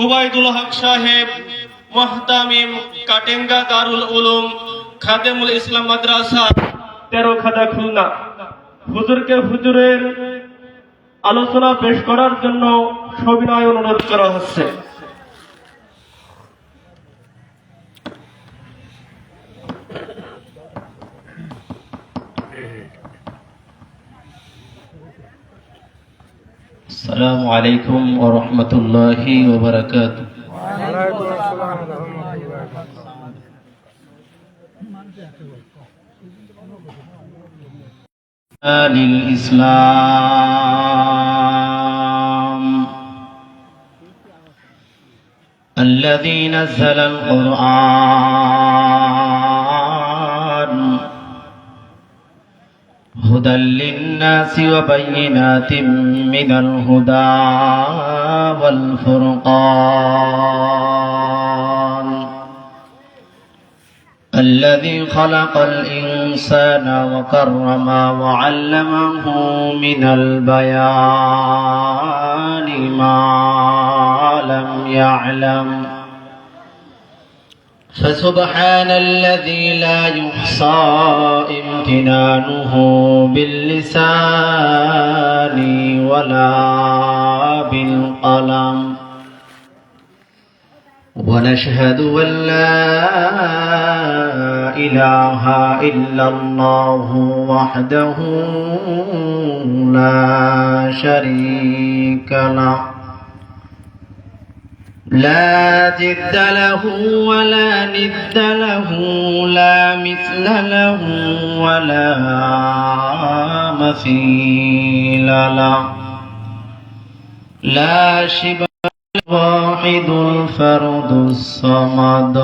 উবাইদুল হক সাহেব, মুহতামিম, কাটেঙ্গা দারুল উলুম খাদেমুল ইসলাম মাদ্রাসা 13 খাদা খুলনা। হুজুরকে হুজুরের আলোচনা পেশ করার জন্য সবিনয় অনুরোধ করা হচ্ছে। السلام عليكم ورحمة الله وبركاته. وعليكم السلام ورحمة الله وبركاته. للإسلام الذي نزل القرآن هدى للناس وبينات من الهدى والفرقان الذي خلق الإنسان وكرمه وعلمه من البيان ما لم يعلم فسبحان الذي لا يحصى امتنانه باللسان ولا بالقلم ونشهد أن لا إله إلا الله وحده لا شريك له لا جد له ولا ند له لا مثل له ولا مثيل له لا شبه واحد الفرد الصمد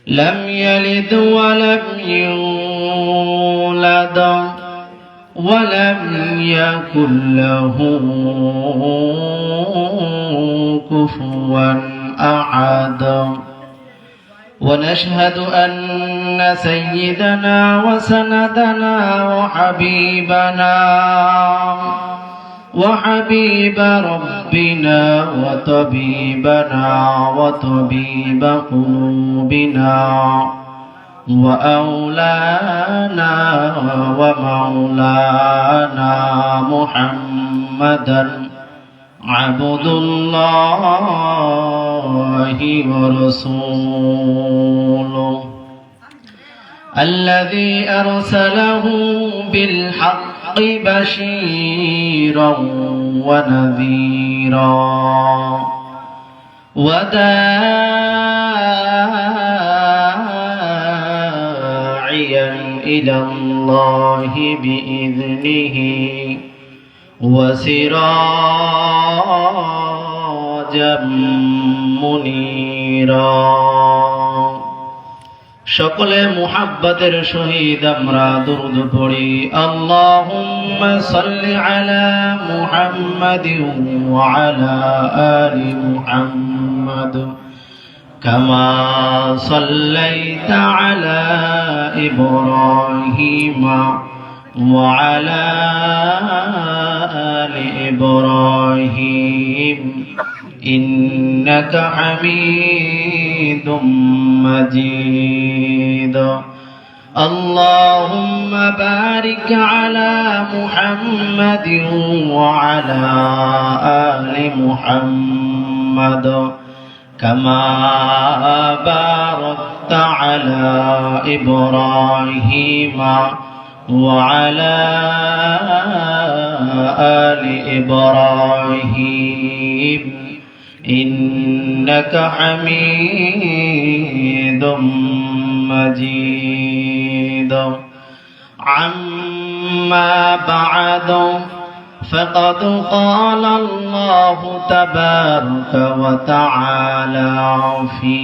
لم يلد ولم يولد ولم يكن له كفوا أحد ونشهد أن سيدنا وسندنا وحبيب ربنا وطبيبنا وطبيب قلوبنا وأولانا ومولانا محمدا عبد الله ورسوله الذي أرسله بالحق بشيرا ونذيرا وداعيا إلى الله بإذنه وسراجا منيرا সকলে মুহাব্বতের সহিত আমরা দুরূদ পড়ি। আল্লাহুম্মা সাল্লি আলা মুহাম্মাদিন ওয়া আলা আলি মুহাম্মাদ কামা সাল্লাইতা আলা ইব্রাহিম ওয়া আলা আলি ইব্রাহিম إنك حميد مجيد اللهم بارك على محمد وعلى آل محمد كما باركت على إبراهيم وعلى آل إبراهيم إنك حميد مجيد عما بعد فقد قال الله تبارك وتعالى في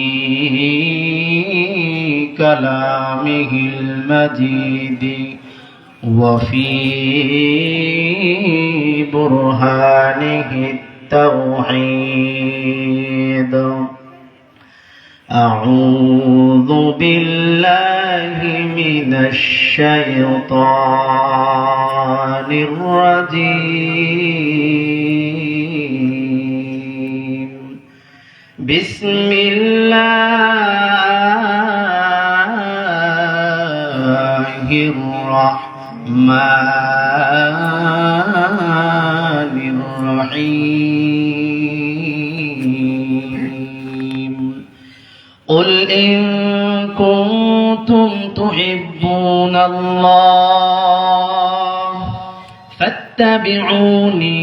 كلامه المجيد وفي برهانه التوحيد أعوذ بالله من الشيطان الرجيم بسم الله الرحمن الرحيم قل إن كنتم تحبون الله فاتبعوني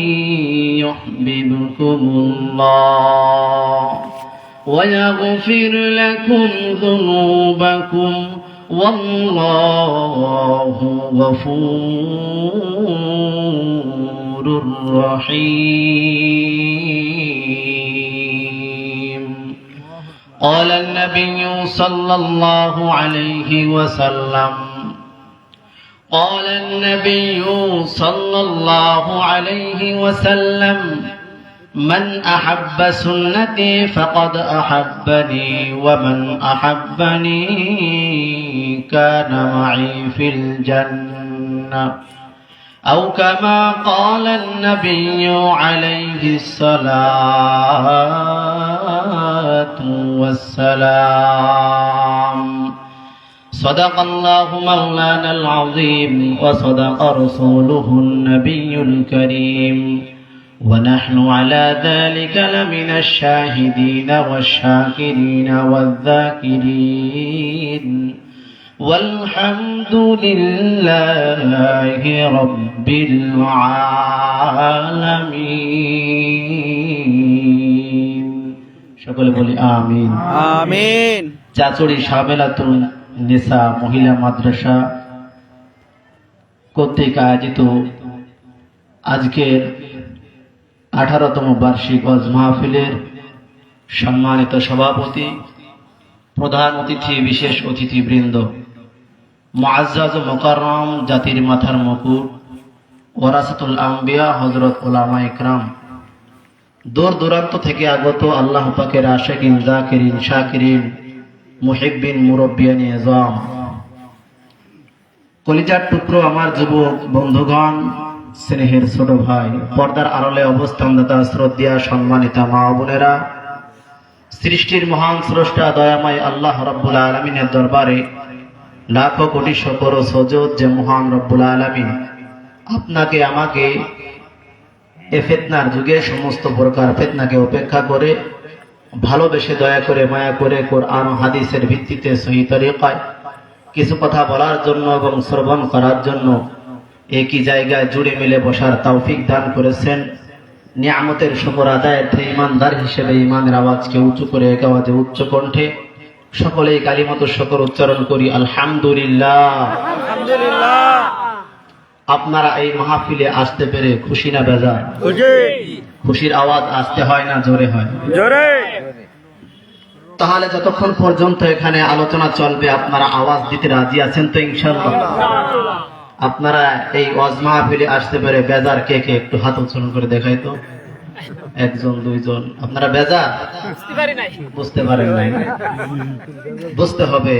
يحببكم الله ويغفر لكم ذنوبكم والله غفور رحيم قال النبي صلى الله عليه وسلم قال النبي صلى الله عليه وسلم من أحب سنتي فقد أحبني ومن أحبني كان معي في الجنة أو كما قال النبي عليه الصلاة والسلام صدق الله مولانا العظيم وصدق رسوله النبي الكريم ونحن على ذلك لمن الشاهدين والشاكرين والذاكرين والحمد لله رب العالمين সকলে বলি আমিন আমিন। চাচড়ি শামেলাতুন নিসা মহিলা মাদ্রাসা কর্তৃক আয়োজিত আজকের 18তম বার্ষিক ওয়াজ মাহফিলের সম্মানিত সভাপতি, প্রধান অতিথি, বিশেষ অতিথিবৃন্দ, মুআজ্জাজ ও মুকাররম, জাতির মাথার মুকুট, ওয়ারাসাতুল আম্বিয়া হযরত উলামা ইকরাম, দূর দূরান্ত থেকে আগত আল্লাহ পাকের আশিকিন, যাকিরিন, শাকিরিন, মুহিব্বিন, মুরব্বিয়ান ইজাম, কলিজার টুকরো আমার যুবক বন্ধুগণ, স্নেহের ছোট ভাই, পর্দার আড়ালে অবস্থানদাতা শ্রদ্ধেয়া সম্মানিতা মা ও বোনেরা, সৃষ্টির মহান স্রষ্টা দয়াময় আল্লাহ রাব্বুল আলামিনের দরবারে লাখো কোটি শুকর ও সুজুদ যে মহান রব্বুল আলামিন আপনাকে আমাকে এ ফিতনার যুগে সমস্ত প্রকার ফিতনাকে উপেক্ষা করে ভালোবেসে দয়া করে মায়া করে কোরআন ও হাদিসের ভিত্তিতে সহিহ তরিকায় কিছু কথা বলার জন্য এবং শ্রবণ করার জন্য একই জায়গায় জুড়ে মিলে বসার তৌফিক দান করেছেন। নিয়ামতের শুকর আদায়ার্থে ইমানদার হিসেবে ইমানের আওয়াজকে উঁচু করে এক আওয়াজে উচ্চ কণ্ঠে সকলেই কালিমাতুশ শুকর উচ্চারণ করি আলহামদুলিল্লাহ। আলহামদুলিল্লাহ। আপনারা এই মাহফিলে আসতে পেরে খুশি না বেজার? খুশির আওয়াজ আসতে হয় না জোরে হয়? জোরে। তাহলে যতক্ষণ পর্যন্ত এখানে আলোচনা চলবে আপনারা আওয়াজ দিতে রাজি আছেন তো ইনশাআল্লাহ? আপনারা এই ওয়াজ মাহফিলে আসতে পেরে বেজার কে কে একটু হাত উত্তোলন করে দেখাই তো। একজন দুইজন। আপনারা বেজার? বুঝতে পারেন নাই? বুঝতে হবে,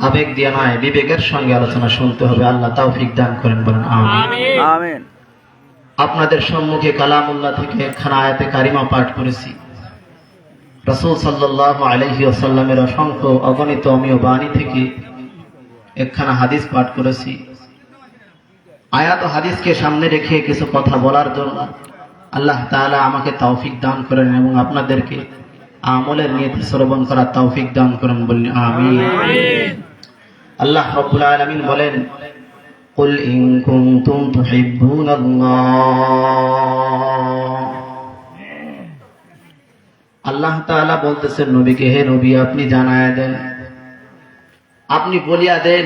আবেগ দিয়ে নয়, বিবেকের সঙ্গে আলোচনা শুনতে হবে। আল্লাহ তৌফিক দান করেন, বলেন আমিন। আমিন। আপনাদের সম্মুখে কালামুল্লাহ থেকে একখানা আয়াতে কারিমা পাঠ করেছি। রাসূল সাল্লাল্লাহু আলাইহি ওয়াসাল্লামের অসংখ্য অগণিত অমীয় বাণী থেকে একখানা হাদিস পাঠ করেছি। আয়াত ও হাদিসকে সামনে রেখে কিছু কথা বলার জন্য আল্লাহ তাআলা আমাকে তৌফিক দান করেন এবং আপনাদেরকে আমলের নিয়তে শ্রবণ করার তৌফিক দান করেন, বলেন আমিন। আল্লাহ রাব্বুল আলামিন বলেন, কুল ইন কুনতুম তুহিব্বুনাল্লাহ। আল্লাহ তাআলা বলতেছেন নবীকে, হে নবী আপনি জানায়া দেন, আপনি বলিয়া দেন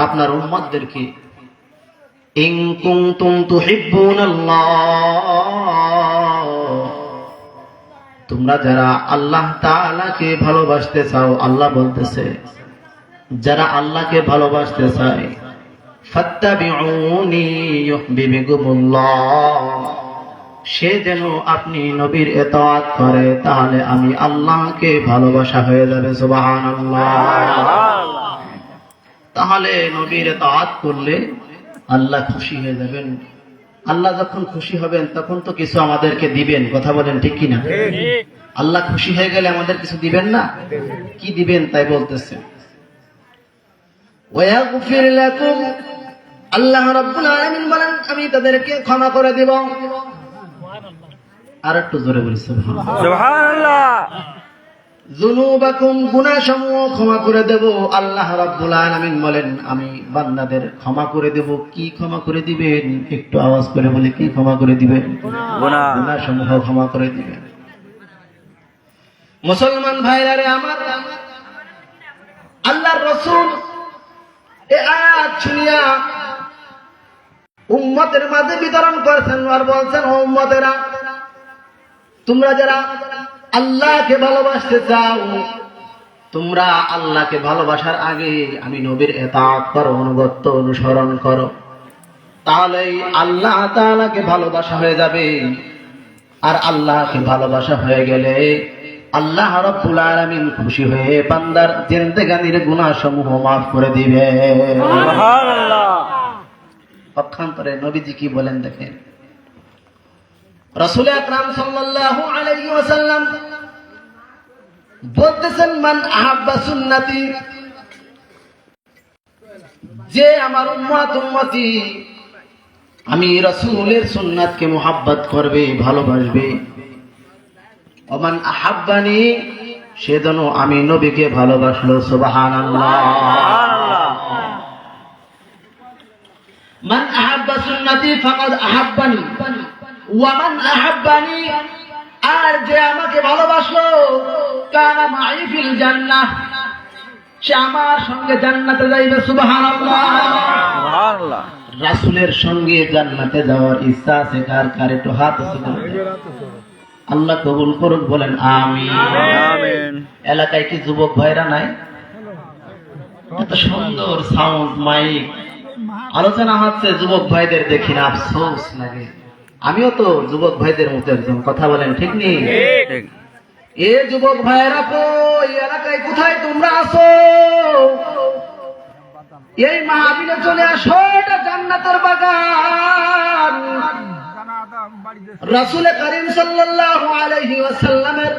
আপনার উম্মতদেরকে, ইন কুনতুম তুহিব্বুনাল্লাহ, তোমরা যারা আল্লাহ তাআলাকে ভালোবাসতে চাও, আল্লাহ বলতেছে যারা আল্লাহকে ভালোবাসতে চায়, ফাত্তাবিউনি ইউহিব্বুকুমুল্লাহ, সে যেন আপনি নবীর ইতাআত করে, তাহলে আমি আল্লাহকে ভালোবাসা হয়ে যাবে। সুবহানাল্লাহ। তাহলে নবীর ইতাআত করলে আল্লাহ খুশি হয়ে যাবেন, আল্লাহ যখন খুশি হবেন তখন তো কিছু আমাদেরকে দিবেন, কথা বলেন ঠিক কিনা? আল্লাহ খুশি হয়ে গেলে আমাদের কিছু দিবেন না? কি দিবেন তাই বলতেছেন। ওয়াগফির লাকুম, আল্লাহ রাব্বুল আলামিন বলেন আমি তাদেরকে ক্ষমা করে দেব। আর একটু জোরে বলি সুবহানাল্লাহ। সুবহানাল্লাহ। যুনুবাকুম, গুনাহসমূহ ক্ষমা করে দেব। আল্লাহ রাব্বুল আলামিন বলেন আমি বান্দাদের ক্ষমা করে দেব। কি ক্ষমা করে দিবেন? একটু আওয়াজ করে বলি, কি ক্ষমা করে দিবেন? গুনাহ। গুনাহসমূহ ক্ষমা করে দিবেন। মুসলমান ভাইরা রে আমার, আল্লাহর রাসূল এই আয়াত শুনিয়া উম্মতের মাঝে বিতরণ করেছেন আর বলছেন, ও উম্মতেরা, তোমরা যারা আল্লাহকে ভালোবাসতে চাও, তোমরা আল্লাহকে ভালোবাসার আগে আমি নবীর ইতাআত করো, অনুগত্য অনুসরণ করো, তাহলেই আল্লাহ তাআলাকে ভালোবাসা হয়ে যাবে। আর আল্লাহকে ভালোবাসা হয়ে গেলে আল্লাহ রাব্বুল আলামিন খুশি হয়ে বান্দার জিন্দেগানির গুনাহসমূহ মাফ করে দিবে। সুবহানাল্লাহ। পক্ষান্তরে নবীজি কি বলেন দেখেন। রাসূল আকরাম সাল্লাল্লাহু আলাইহি ওয়াসাল্লাম বলতেছেন, মান আহাব্বা সুন্নতি, যে আমার উম্মতি আমি রাসূলের সুন্নাতকে মুহাব্বত করবে, ভালোবাসবে, ওমান আহাব্বানি, সে যেন আমি নবীকে ভালোবাসলো। সুবহানাল্লাহ। মান আহাব্বা সুন্নতি ফাকাদ আহাব্বানি ওয়া মান আহাব্বানি, আর যে আমাকে ভালোবাসলো, কানা মাই ফিল জান্নাহ, সে আমার সঙ্গে জান্নাতে যাইবে। সুবহানাল্লাহ। সুবহানাল্লাহ। রাসূলের সঙ্গে জান্নাতে যাওয়ার ইচ্ছা আছে কার কার? একটু হাত উঁচু করে আল্লাহ কবুল করুন, বলেন আমিন। আমিন। এলাকায় কি যুবক ভাইরা নাই? এত সুন্দর সাউন্ড, মাইক, আলোচনা হচ্ছে, যুবক ভাইদের দেখি না আফসোস লাগে। আমিও তো যুবক ভাইদের মতো একজন, কথা বলেন ঠিক নেই? ঠিক। এ যুবক ভাইরা কই, এলাকায় কোথায় তোমরা আছো? এই মাহফিলে চলে আসো, এটা জান্নাতের বাগান। রাসূল করিম সাল্লাল্লাহু আলাইহি ওয়াসাল্লামের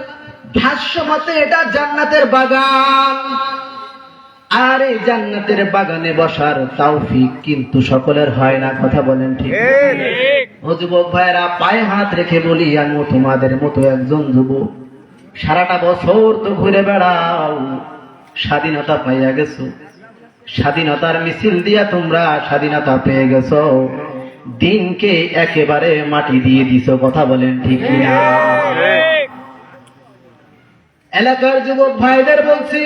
ভাষ্য মতে এটা জান্নাতের বাগান। আর এই জান্নাতের বাগানে বসার তৌফিক কিন্তু সকলের হয় না, কথা বলেন ঠিক? ও যুবক ভাইরা, পায়ে হাত রেখে বলি, আমি তোমাদের মতো একজন যুবক, সারাটা বছর তো ঘুরে বেড়াও, স্বাধীনতা পাইয়া গেছো, স্বাধীনতার মিছিল দিয়া তোমরা স্বাধীনতা পেয়ে গেছো, দিনকে একেবারে মাটি দিয়ে দিছো, কথা বলেন ঠিক কিনা? এলাকার যুবক ভাইদের বলছি,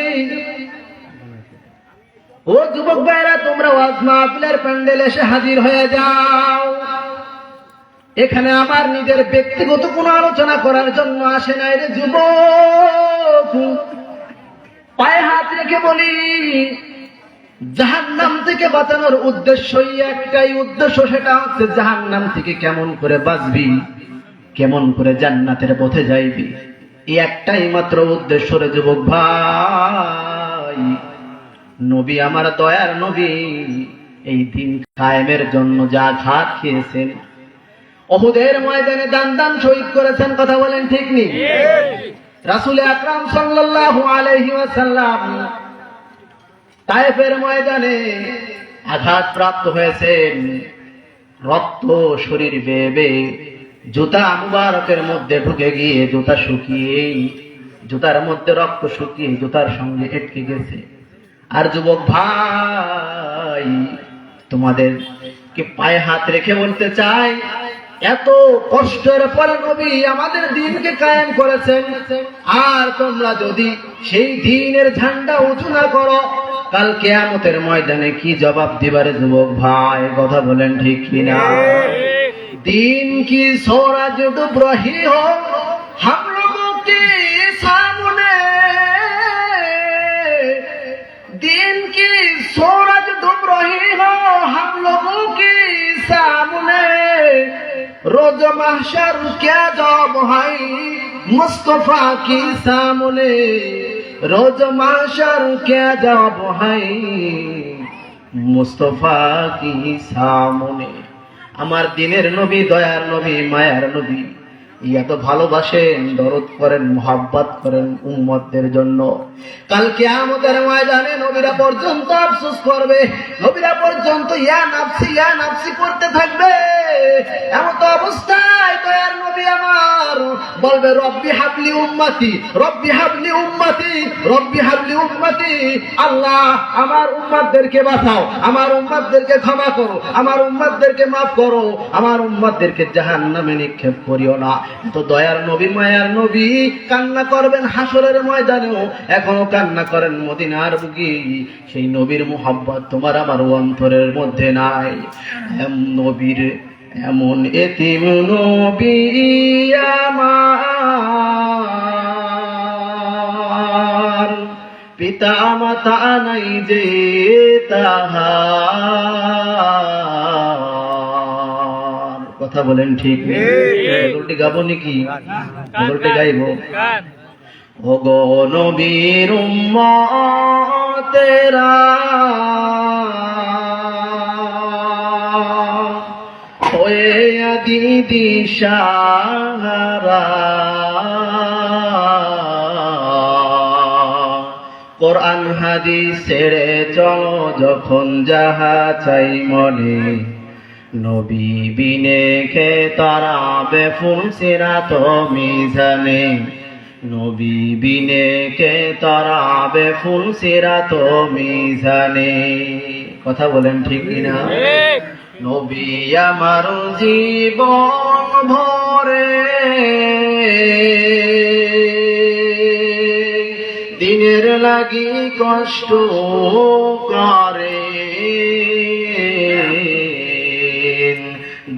ও যুবক ভাইরা, তোমরা ওয়াজ মাহফিলের প্যান্ডেলে এসে হাজির হয়ে যাও। এখানে আমার নিজের ব্যক্তিগত কোনো আলোচনা করার জন্য আসে নাই রে যুবক। পায়ে হাত রেখে বলি, জাহান্নাম থেকে বাঁচানোর উদ্দেশ্যই একটাই উদ্দেশ্য, সেটা হচ্ছে জাহান্নাম থেকে কেমন করে বাঁচবি, কেমন করে জান্নাতের পথে যাইবি, এই একটাই মাত্র উদ্দেশ্য রে যুবক ভাই। নবী আমার দয়ার নবী এই দিন কায়েমের জন্য যা ঘাত খেয়েছেন, উহুদের ময়দানে দান দান শহীদ করেছেন, কথা বলেন ঠিক নেই? রাসূল আকরাম সাল্লাল্লাহু আলাইহি ওয়াসাল্লাম তায়েফের ময়দানে আঘাত প্রাপ্ত হয়েছেন, রক্ত শরীর বেয়ে বেয়ে জুতা মুবারকের মধ্যে ঢুকে গিয়ে জুতা শুকিয়ে, জুতার মধ্যে রক্ত শুকিয়ে জুতার সঙ্গে আটকে গেছে। আর যুবক ভাই, তোমাদেরকে পায়ে হাত রেখে বলতে চাই, এত কষ্টের পরে নবী আমাদের দিনকে কায়েম করেছেন, আর তোমরা যদি সেই দিনের ঝান্ডা উঁচু না করো, কাল কিয়ামতের ময়দানে কি জবাব দিবারে যুবক ভাই, কথা বলেন ঠিক কিনা? दिन की सूरज डूब रही हो हम लोगों के सामने, दिन की सूरज डूब रही हो हम लोगों के सामने, रोज महशर क्या जवाब है मुस्तफा के सामने, रोज महशर क्या जवाब है मुस्तफा के सामने। আমার দিনের নবী, দয়ার নবী, মায়ার নবী এত ভালোবাসেন, দরদ করেন, মোহাব্বত করেন উম্মতদের জন্য। কাল কিয়ামতের ময়দানে নবীরা পর্যন্ত আফসোস করবে, নবীরা পর্যন্ত ইয়া নাফসি করতে থাকবে। এমন তো অবস্থায় দয়ার নবী আমার বলবে, রব্বি হাবলি উম্মতি, রব্বি হাবলি উম্মতি, রব্বি হাবলি উম্মতি। আল্লাহ আমার উম্মতদেরকে বাঁচাও, আমার উম্মতদেরকে ক্ষমা করো, আমার উম্মতদেরকে মাফ করো, আমার উম্মতদেরকে জাহান্নামে নিক্ষেপ করিও না। তো দয়ার নবী, মায়ার নবী কান্না করবেন হাসরের ময়দানেও, এখনো কান্না করেন মদিনার বুকে। সেই নবীর মুহাব্বত তোমার আমার অন্তরের মধ্যে নাই। নবীর এমন এতিম নবী আমার, পিতা মাতা নাই যে তাহার। কথা বলেন ঠিক নেই? গজলটি গাবো নাকি? গজলটি গাইব। ওগো নবীর উম্মতেরা হয়ে আদি দিশাহারা, কোরআন হাদিস ছেড়ে চলো যখন যাহা চাই মনে, নবী বিনে কে তারাবে ফুল সিরাত মিজানে, নবী বিনে কে তারাবে ফুল সিরাত মিজানে। কথা বলেন ঠিক কিনা? নবী আমার জীবন ভরে দিনের লাগি কষ্ট করে,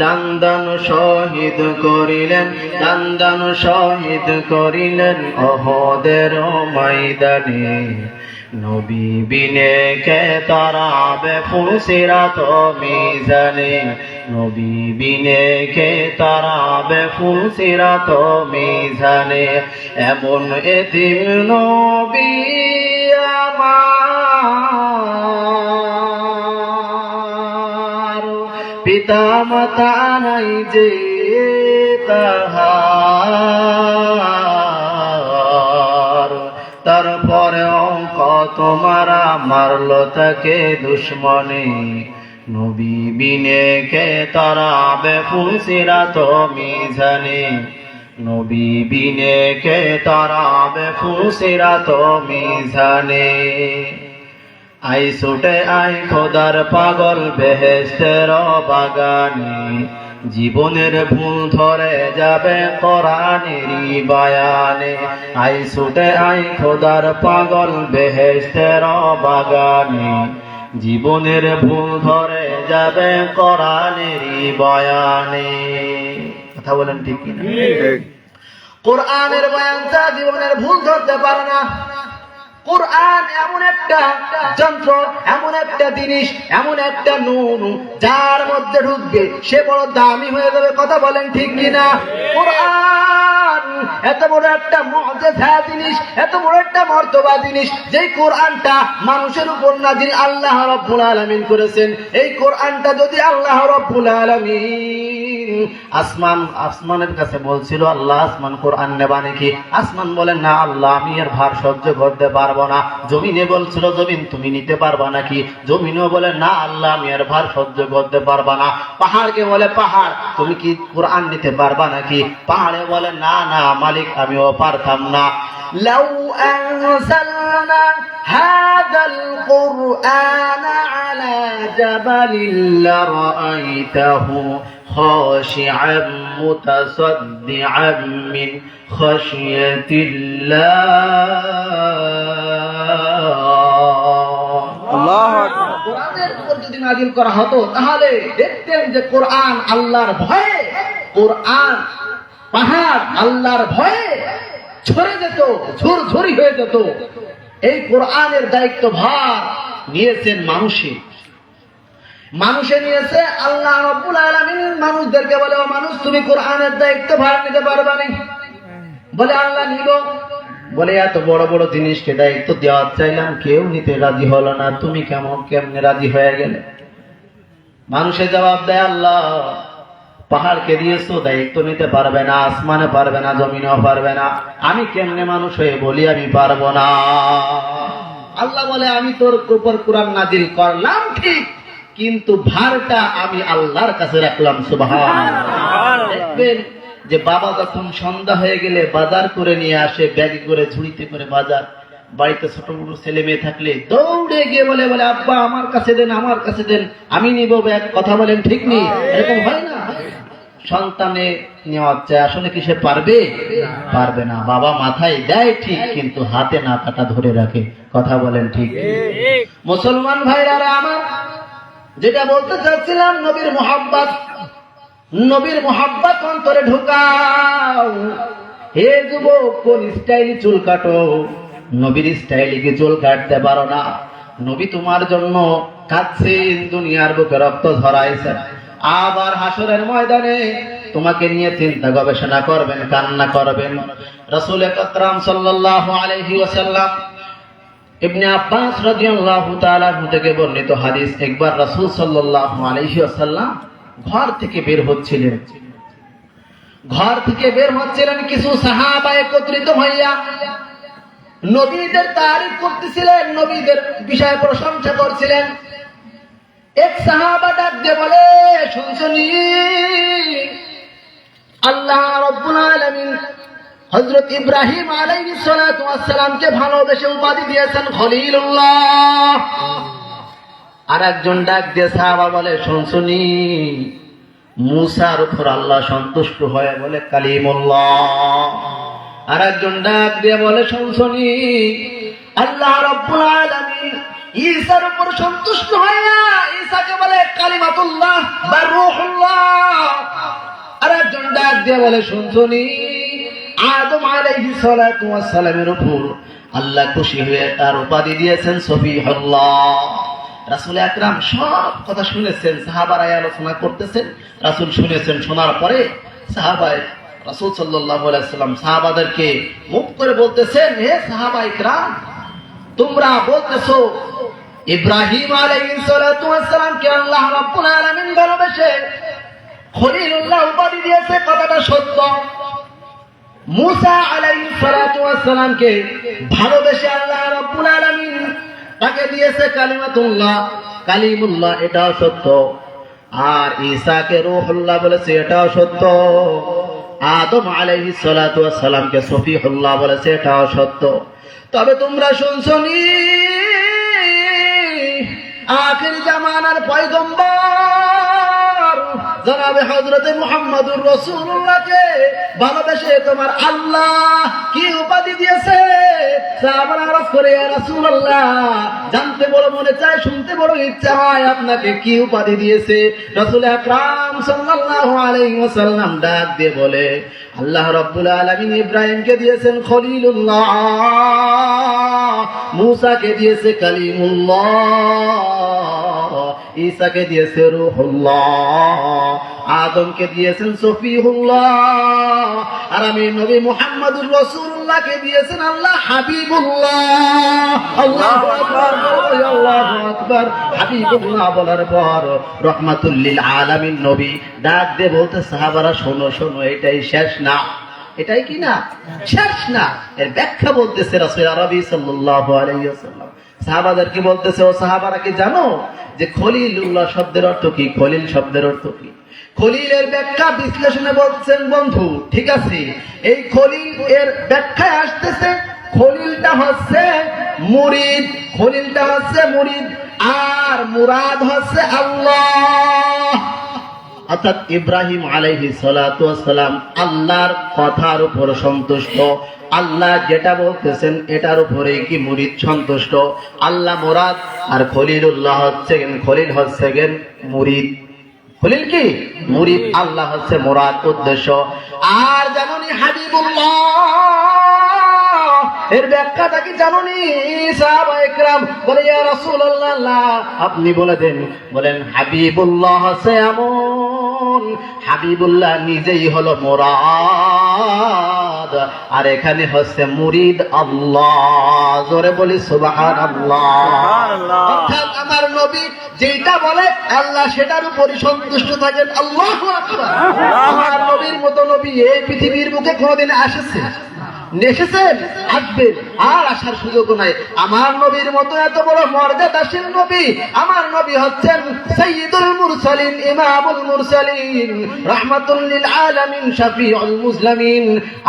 দান শহীদ করিলেন, দান শহীদ করিলেন ওহদের ময়দানে, নবী বিনে কে তারাবে ফুল সিরাত মিজানে, নবী বিনে কে তারাবে ফুল সিরাত মিজানে। এমন এতিম নবী আমার, পিতা মাতা নাই যে তাহার, তারপরে অঙ্ক তোমারা মারলো তাকে দুশ্মনে, নবী বিনে কে তারাবে ফুল সিরাত মিজানে, নবী বিনে কে তারাবে ফুল সিরাত মিজানে। আই ছুটে আই খোদার পাগল বেহেশতের বাগানে, জীবনের ভুল ধরে যাবে কোরআনেরই বয়ানে। আই ছুটে আই খোদার পাগল বেহেশতের বাগানে, জীবনের ভুল ধরে যাবে কোরআনেরই বয়ানে। কথা বলেন ঠিক কিনা? কোরআনের বয়ানটা জীবনের ভুল ধরতে পারে না। কোরআন এমন একটা যন্ত্র, এমন একটা জিনিস, এমন একটা নূর, যার মধ্যে ঢুকবে সে বড় দামি হয়ে যাবে। কথা বলেন ঠিক কিনা? কোরআন এত বড় একটা মুআজিজা জিনিস, এত বড় একটা মর্তবা জিনিস, যেই কোরআনটা মানুষের উপর নাজিল আল্লাহ রাব্বুল আলামিন করেছেন। এই কোরআনটা যদি আল্লাহ রাব্বুল আলামিন আসমানের কাছে বলছিল, আল্লাহ আসমান কোরআন নেবা নাকি? আসমান বলেন না আল্লাহ আমি এর ভার সহ্য করতে পারবো না। জমিনে বলছিল, জমিন তুমি নিতে পারবা নাকি? জমিনও বলে না আল্লাহ আমি এর ভার সহ্য করতে পারবা না। পাহাড়কে বলে পাহাড় তুমি কি কোরআন নিতে পারবা নাকি? পাহাড়ে বলে না না মালিক আমিও পারতাম না। লাউ আনজালনা হাযাল কুরআন আলা জাবালিন লারাআইতাহু খাশি'আন মুতাসাদ্দি'আন মিন খাশিয়াতিল্লাহ। আল্লাহু আকবার। কোরআনের উপর যদি নাযিল করা হতো তাহলে দেখতেন যে কোরআন আল্লাহর ভয়ে, কোরআন পাহাড় আল্লাহর ভয়ে ছড়ে যেত, ঝুরঝুরি হয়ে যেত। এই কোরআনের দায়িত্ব ভার নিয়েছেন মানুষে নিয়েছে। আল্লাহ রাব্বুল আলামিন মানুষদেরকে বলে, ও মানুষ তুমি কোরআনের দায়িত্ব ভার নিতে পারবা না? বলে আল্লাহ নিব। বলে এত বড় বড় জিনিসকে দায়িত্ব দেওয়া চাইলাম, কেউ নিতে রাজি হলো না, তুমি কেমনে রাজি হয়ে গেলে? মানুষের জবাব দেয়, আল্লাহ পাহাড়কে দিয়েছো, দায়িত্ব নিতে পারবে না, আসমানে পারবে না, জমিনেও পারবে না। আমি কেমনে মানুষ হয়ে বলি আমি পারবো না? আল্লাহ বলে আমি তোর উপর কোরআন নাজিল করলাম ঠিক, কিন্তু ভারটা আমি আল্লাহর কাছে রাখলাম। সুবহানাল্লাহ। দেখবেন যে বাবা যখন সন্ধ্যা হয়ে গেলে বাজার করে নিয়ে আসে, ব্যাগে করে, ঝুড়িতে করে বাজার। বাড়িতে ছোট বড় ছেলে মেয়ে থাকলে দৌড়ে গিয়ে বলে বলে আব্বা আমার কাছে দেন, আমার কাছে দেন, আমি নিব ব্যাগ। কথা বলেন ঠিক নেই? এরকম হয় না? সন্তানে নেওয়া চায়, আসলে কি সে পারবে? পারবে না। বাবা মাথায় দেয় ঠিক, কিন্তু হাতে না কাটা ধরে রাখে। কথা বলেন ঠিক? মুসলমান ভাইরা আমার, যেটা বলতে চাচ্ছিলাম, নবীর মোহাব্বত, নবীর মোহাব্বত অন্তরে ঢুকাও। হে যুবক, কোন স্টাইলে চুল কাটো? নবীর স্টাইলে কি চুল কাটতে পারো না? নবী তোমার জন্য কাঁদছেন, দুনিয়ার বুকে রক্ত ঝরাইছেন। আবার হাসরের ময়দানে তোমাকে নিয়ে চিন্তা গবেষণা করবেন, কান্না করবেন। রাসূল আকরাম সাল্লাল্লাহু আলাইহি ওয়াসাল্লাম, ইবনে আব্বাস রাদিয়াল্লাহু তাআলা থেকে বর্ণিত হাদিস, একবার রাসূল সাল্লাল্লাহু আলাইহি ওয়াসাল্লাম ঘর থেকে বের হচ্ছিলেন। ঘর থেকে বের হচ্ছিলেন, কিছু সাহাবা একত্রিত হইয়া নবীদের তারিফ করতেছিলেন, নবীদের বিষয়ে প্রশংসা করছিলেন। এক সাহাবা ডাক দিয়ে বলে, শুনছনি আল্লাহ রাব্বুল আলামিন হযরত ইব্রাহিম আলাইহিস সালাতু ওয়াস সালামকে ভালোবেসে উপাধি দিয়েছেন খলিলুল্লাহ। আর একজন ডাক দিয়ে সাহাবা বলে, শুনছনি মুসার উপর আল্লাহ সন্তুষ্ট হয়ে বলে কালিমুল্লাহ। আর একজন ডাক দিয়ে বলে, শুনছনি আল্লাহ রাব্বুল আলামিন ঈসার উপর সন্তুষ্ট হয়ে ঈসাকে বলে কালিমাতুল্লাহ বা রূহুল্লাহ। আর একজন ডাক দিয়ে বলে, শুনছনি আদম আলাইহিস সালাতু ওয়াস সালামের উপর আল্লাহ খুশি হয়ে তার উপাধি দিয়েছেন সফিহুল্লাহ। রাসূল আকরাম সব কথা শুনেছেন, সাহাবারা আলোচনা করতেছেন, রাসূল শুনেছেন। শোনার পরে সাহাবায়ে রাসূল সাল্লাল্লাহু আলাইহি ওয়াসাল্লাম সাহাবাদেরকে মুখ করে বলতেছেন, হে সাহাবা ইকরাম, তোমরা বলতেছো ইব্রাহিম আলাইহিস সালাতু ওয়াস সালামকে আল্লাহ রাব্বুল আলামিন ভালোবেসে খলিলুল্লাহ উপাধি দিয়েছে, কথাটা সত্য। মুসা আলাইহিস সালাতু ওয়াস সালামকে ভালোবেসে আল্লাহ রাব্বুল আলামিন তাকে দিয়েছে কালিমাতুল্লাহ, কালিমুল্লাহ, এটাও সত্য। আর ঈসাকে রূহুল্লাহ বলেছে, এটাও সত্য। আদম আলাইহিস সালাতু ওয়াস সালামকে সফিহুল্লাহ বলেছে, এটাও সত্য। তবে তোমরা শুনছনি আখির জামানার পয়গম্বর জনাবে হযরতে মুহাম্মদুর রাসূলুল্লাহকে ভালোবেসে তোমার আল্লাহ কি উপাধি দিয়েছে? সাহাবারা আরজ করে, ইয়া রাসূলুল্লাহ, জানতে বড় মনে চায়, শুনতে বড় ইচ্ছা হয়, আপনাকে কি উপাধি দিয়েছে? রাসূল আকরাম সাল্লাল্লাহু আলাইহি ওয়াসাল্লাম ডাক দিয়ে বলে, আল্লাহ রাব্বুল আলামিন ইব্রাহিমকে দিয়েছেন খলিলুল্লাহ, মুসাকে দিয়েছে কালিমুল্লাহ, ঈসাকে দিয়েছে রূহুল্লাহ, আদমকে দিয়েছেন সফিহুল্লাহ, আর আমি নবী মুহাম্মদুর রাসূলুল্লাহকে দিয়েছেন আল্লাহ হাবিবুল্লাহ। আল্লাহু আকবার, আল্লাহু আকবার। হাবিবুল্লাহ বলার পর রাহমাতুল লিল আলামিন নবী ডাক দিয়ে বলতে, সাহাবারা শোনো শোনো, এটাই শেষ না। এটাই কি না? শেষ না। এর ব্যাখ্যা বলতেছে রাসূল আরবি সাল্লাল্লাহু আলাইহি ওয়াসাল্লাম সাহাবাদেরকে বলতেছে, ও সাহাবারা কি জানো যে খলিলুল্লাহ শব্দের অর্থ কি? খলিল শব্দের অর্থ কি? খলিলের ব্যাখ্যা বিশ্লেষণে বলছেন বন্ধু, ঠিক আছে, এই খলিল এর ব্যাখ্যায় আসতেছে, খলিলটা হচ্ছে মুরিদ, খলিলটা হচ্ছে মুরিদ, আর মুরাদ হচ্ছে আল্লাহ। অর্থাৎ ইব্রাহিম আলাইহিস সালাতু ওয়াস সালাম আল্লাহর কথার উপর সন্তুষ্ট, আল্লাহ যেটা বলতেছেন এটার উপরে কি মুরিদ সন্তুষ্ট, আল্লাহ মুরাদ, আর খলিলুল্লাহ হচ্ছেন, খলিল হচ্ছেন মুরিদ। খলিল কি? মুরিদ। আল্লাহ হচ্ছে মুরাদ, উদ্দেশ্য। আর জানোনি হাবিবুল্লাহ এর ব্যাখ্যাটা কি জানোনি? সাহাবায়ে কেরাম বলে, ইয়া রাসূলুল্লাহ, আপনি বলে দেন। বলেন, হাবিবুল্লাহ হচ্ছে এমন, হাবিবুল্লাহ নিজেই হলো মুরাদ, আর এখানে হচ্ছে মুরিদ আল্লাহ। জোরে বলি সুবহানাল্লাহ। সুবহানাল্লাহ। অর্থাৎ আমার নবী যেটা বলে আল্লাহ সেটার উপরই সন্তুষ্ট থাকেন। আল্লাহু আকবার। আমার নবীর মতো নবী এই পৃথিবীর বুকে কোনোদিন এসেছেন, আসবেন, আর আসার সুযোগ নাই। আমার নবীর মতো এত বড় মর্যাদাশীল নবী, আমার নবী হচ্ছেন সাইয়্যিদুল মুরসালিন, ইমামুল মুরসালিন, রাহমাতুল লিল আলামিন, শাফিউল মুসলিমিন,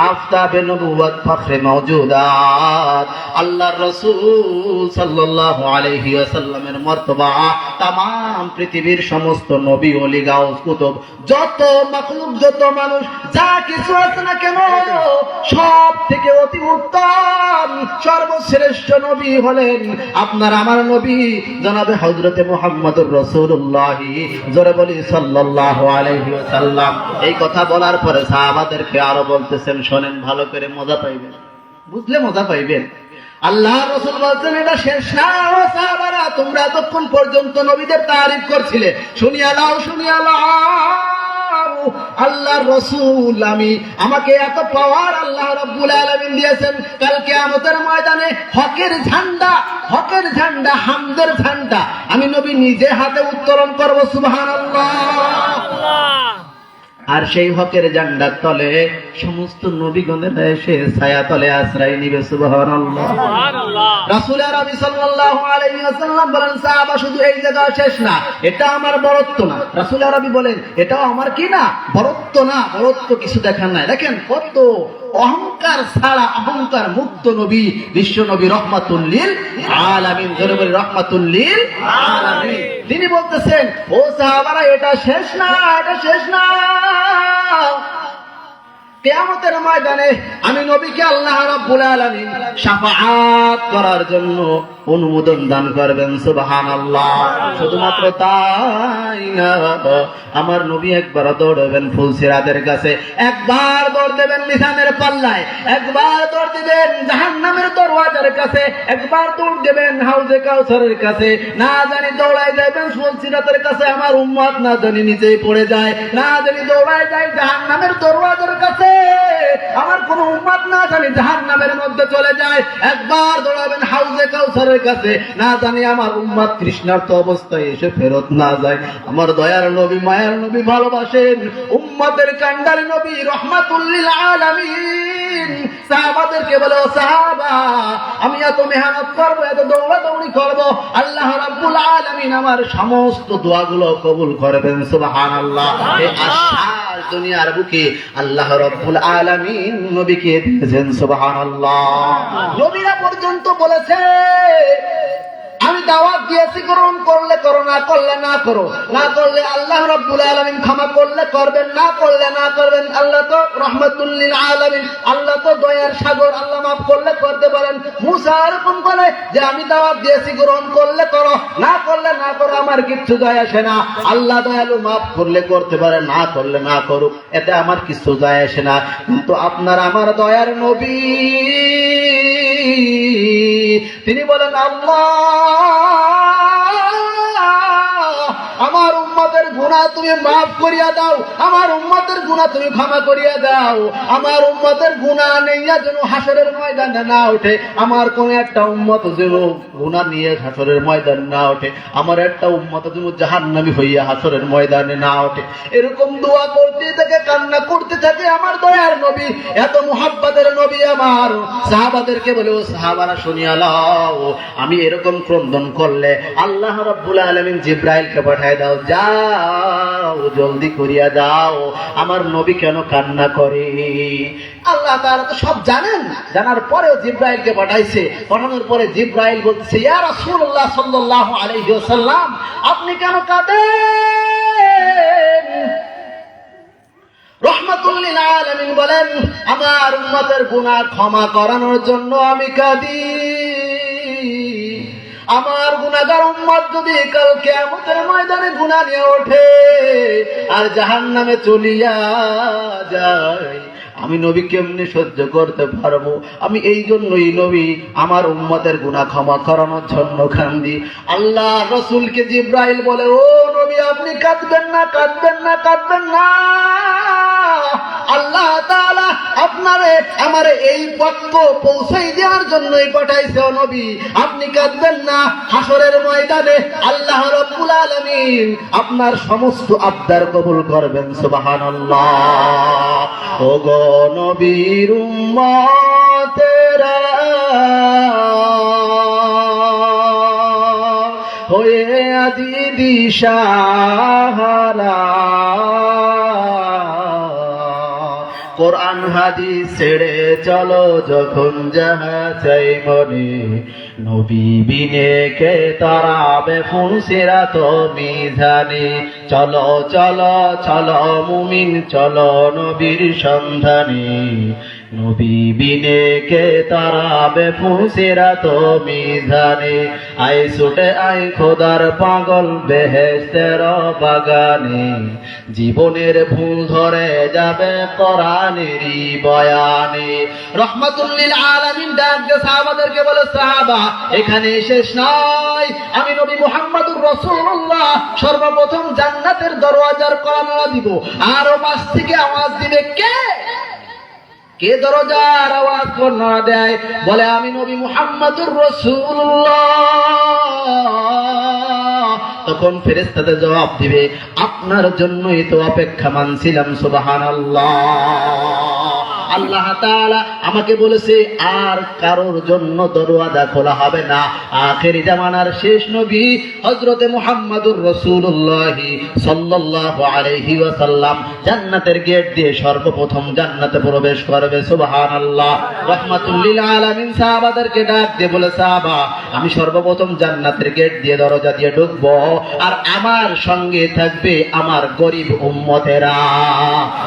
আফতাবে নবুওয়াত, ফখরে মাওজুদাত। আল্লাহর রাসূল সাল্লাল্লাহু আলাইহি ওয়াসাল্লামের মর্তবা তামাম পৃথিবীর সমস্ত নবী, ওলি, গাউস, কুতুব, যত মাখলুক, যত মানুষ, যা কিছু আছে না কেন, সব থেকে অতি উত্তম সর্বশ্রেষ্ঠ নবী হলেন আপনার আমার নবী জনাবে হযরতে মুহাম্মদুর রাসূলুল্লাহ। জোরে বলি সাল্লাল্লাহু আলাইহি ওয়াসাল্লাম। এই কথা বলার পরে সাহাবাদেরকে আরো বলতেছেন, শোনেন ভালো করে, মজা পাইবেন, বুঝলে মজা পাইবেন। আল্লাহ রাসূল বলছেন এটা শেষ না। ও সাহাবারা, তোমরা এতক্ষণ পর্যন্ত নবীদের তারিফ করছিলে, শুনিয়া লাও, শুনিয়া লাও। আল্লাহর রাসূল আমাকে এত পাওয়ার আল্লাহ রাব্বুল আলামিন দিয়েছেন, কাল কিয়ামতের ময়দানে হকের ঝান্ডা, হামদের ঝান্ডা আমি নবী নিজে হাতে উত্তোলন করব। সুবহানাল্লাহ। আর সেই হকের ঝান্ডার তলে সমস্ত নবীগণেরা এসে ছায়া তলে আশ্রয় নিবে। সুবহানাল্লাহ। রাসূল আরবি সাল্লাল্লাহু আলাইহি ওয়াসাল্লাম বলেন, সাহাবা শুধু এই জায়গা শেষ না, এটা আমার বরত্ব না। রাসূল আরবি বলেন, এটাও আমার কি না, বরত্ব না, বরত্ব কিছু দেখার নাই। দেখেন কত অহংকার ছাড়া অহংকার মুক্ত নবী, বিশ্ব নবী, রহমাতুল লিল আলামিন। জোরে বলি রহমাতুল লিল আলামিন। তিনি বলতেছেন, ও সাহাবারা, এটা শেষ না, এটা শেষ না। কিয়ামতের ময়দানে আমি নবীকে আল্লাহ রাব্বুল আলামিন শাফাআত করার জন্য অনুমোদন দান করবেন। সুবহানাল্লাহ। শুধুমাত্র তাই না, আমার নবী একবার দৌড়বেন ফুলসিরাতের কাছে, একবার দৌড় দেবেন মিজানের পাল্লায়, একবার দৌড় দিবেন জাহান্নামের দরওয়াজার কাছে, একবার দৌড় দেবেন হাউজে কাউসারের কাছে। না জানি দৌড়ায় যাবেন ফুলসিরাতের কাছে, আমার উম্মত না জানি নিচেই পড়ে যায়, না জানি দৌড়ায় যায় জাহান্নামের দরওয়াজার কাছে, আমার কোন উম্মত না জানি জাহান্নামের মধ্যে চলে যায়। একবার দৌড়াবেন হাউজে কাউসারের কাছে, না জানি আমার উম্মত তৃষ্ণার্ত অবস্থায় এসে ফেরত না যায়। আমার দয়ার নবী, মায়ার নবী, ভালোবাসেন উম্মতের কান্ডারি নবী, রহমাতুল লিল আলামিন। সাহাবাদেরকে বলে, ও সাহাবা, আমি এত মেহনত করব, এত দৌড়াদৌড়ি করব, আল্লাহ রাব্বুল আলামিন আমার সমস্ত দোয়াগুলো কবুল করবেন। সুবহানাল্লাহ। এই আশ্বাস দুনিয়ার বুকে আল্লাহ রাব্বুল আলামিন নবীকে দিয়েছেন। সুবহানাল্লাহ। নবীরা পর্যন্ত বলেছে, আমি দাওয়াত দিয়েছি, গ্রহণ করলে করো, না করলে না করো, না করলে আল্লাহ রাব্বুল আলামিন ক্ষমা করলে করবেন, না করলে না করবেন। আল্লাহ তো রহমাতুল লিল আলামিন, আল্লাহ তো দয়ার সাগর, আল্লাহ মাফ করলে করতে পারেন। মুসা এরকম বলে যে আমি দাওয়াত দিয়েছি, গ্রহণ করলে করো, না করলে না করো, আমার কিচ্ছু যায় আসে না। আল্লাহ দয়ালু, মাফ করলে করতে পারে, না করলে না করুক, এতে আমার কিছু যায় আসে না। কিন্তু আপনার আমার দয়ার নবী তিনি বলেন, আল্লাহ আমার উম্মতের গুনাহ তুমি মাফ করিয়া দাও, আমার উম্মতের গুনাহ তুমি ক্ষমা করিয়া দাও, আমার উম্মতের গুনাহ নিয়ে যেন হাসরের ময়দানে না ওঠে, আমার কোন একটা উম্মত যেন গুনাহ নিয়ে হাসরের ময়দানে না ওঠে, আমার একটা উম্মত যেন জাহান্নামী হইয়া হাসরের ময়দানে না ওঠে। এরকম দোয়া করতে থাকে, কান্না করতে থাকে আমার দয়ার নবী, এত মুহাব্বতের নবী আমার। সাহাবাদেরকে বলে, ও সাহাবারা শুনিয়া লাও, আমি এরকম ক্রন্দন করলে আল্লাহ রাব্বুল আলামিন জিবরাইলকে পাঠায় দাও, যাও জলদি করিয়া যাও, আমার নবী কেন কান্না করে। আল্লাহ তাআলা তো সব জানেন, জানার পরেও জিবরাইলকে পাঠাইছে। পাঠানোর পরে জিবরাইল বলছে, ইয়া রাসূলুল্লাহ সাল্লাল্লাহু আলাইহি ওয়াসাল্লাম, আপনি কেন কাঁদেন? রহমাতুল লিল আলামিন বলেন, আমার উম্মতের গুনাহ ক্ষমা করানোর জন্য আমি কাঁদি। আমার গুনাহগার উম্মত যদি কাল কিয়ামতের ময়দানে গুনাহ নিয়ে ওঠে আর জাহান্নামে চলিয়া যায়, আমি নবী কেমনে সহ্য করতে পারবো? আমি এই জন্যই নবী আমার উম্মতের গুনাহ ক্ষমা করানোর জন্য কান্দি। আল্লাহ রাসূলকে জিবরাইল বলে, ও নবী আপনি কাঁদবেন না, কাঁদবেন না, কাঁদবেন না। আল্লাহ তাআলা আপনি আপনারে আমারে এই পক্ষ পৌঁছাই দেওয়ার জন্যই পাঠাইছে ও নবী। আপনি কাঁদবেন না, হাসরের ময়দানে আল্লাহ রাব্বুল আলামিন আপনার সমস্ত আবদার কবুল করবেন। সুবহানাল্লাহ। ও গো নবীর উম্মতেরা হয়ে আজি দিশাহারা, কোরআন হাদিস ছেড়ে চলো যখন যাহা চাই মনে, নবী বিনে কে তারাবে ফুলসিরাত মিজানে। চলো চলো চলো মুমিন চলো নবীর সন্ধানে, নবী বিনে কে তারাবে ফুলসিরাত মিজানে। আয় ছুটে আয় খোদার পাগল বেহেশতের বাগানে, জীবনের ভুল ধরে যাবে কোরআনেরই বয়ানে। রহমাতুল লিল আলামিন ডাক দিয়ে সাহাবাদেরকে বলে, সাহাবা এখানে শেষ নয়, আমি নবী মুহাম্মদুর রাসূলুল্লাহ সর্বপ্রথম জান্নাতের দরওয়াজার কড়া দিব। আর ও পাশ থেকে আওয়াজ দিবে, কে কে দরজার আওয়াজ না দেয়? বলে, আমি নবী মুহাম্মদুর রাসূলুল্লাহ। তখন ফেরেশতাদের জবাব দিবে, আপনার জন্যই তো অপেক্ষা মানছিলাম। সুবহানাল্লাহ। আল্লাহ তাআলা আমাকে বলেছে আর কারোর জন্য দরওয়াজা খোলা হবে না। আখেরি জামানার শেষ নবী হযরতে মুহাম্মদুর রাসূলুল্লাহ সাল্লাল্লাহু আলাইহি ওয়াসাল্লাম জান্নাতের গেট দিয়ে সর্বপ্রথম জান্নাতে প্রবেশ করবে। সুবহানাল্লাহ। রাহমাতুল লিল আলামিন সাহাবাদেরকে ডাক দিয়ে বলে, সাহাবা আমি সর্বপ্রথম জান্নাতের গেট দিয়ে দরজা দিয়ে ঢুকবো, আর আমার সঙ্গে থাকবে আমার গরিব উম্মতেরা।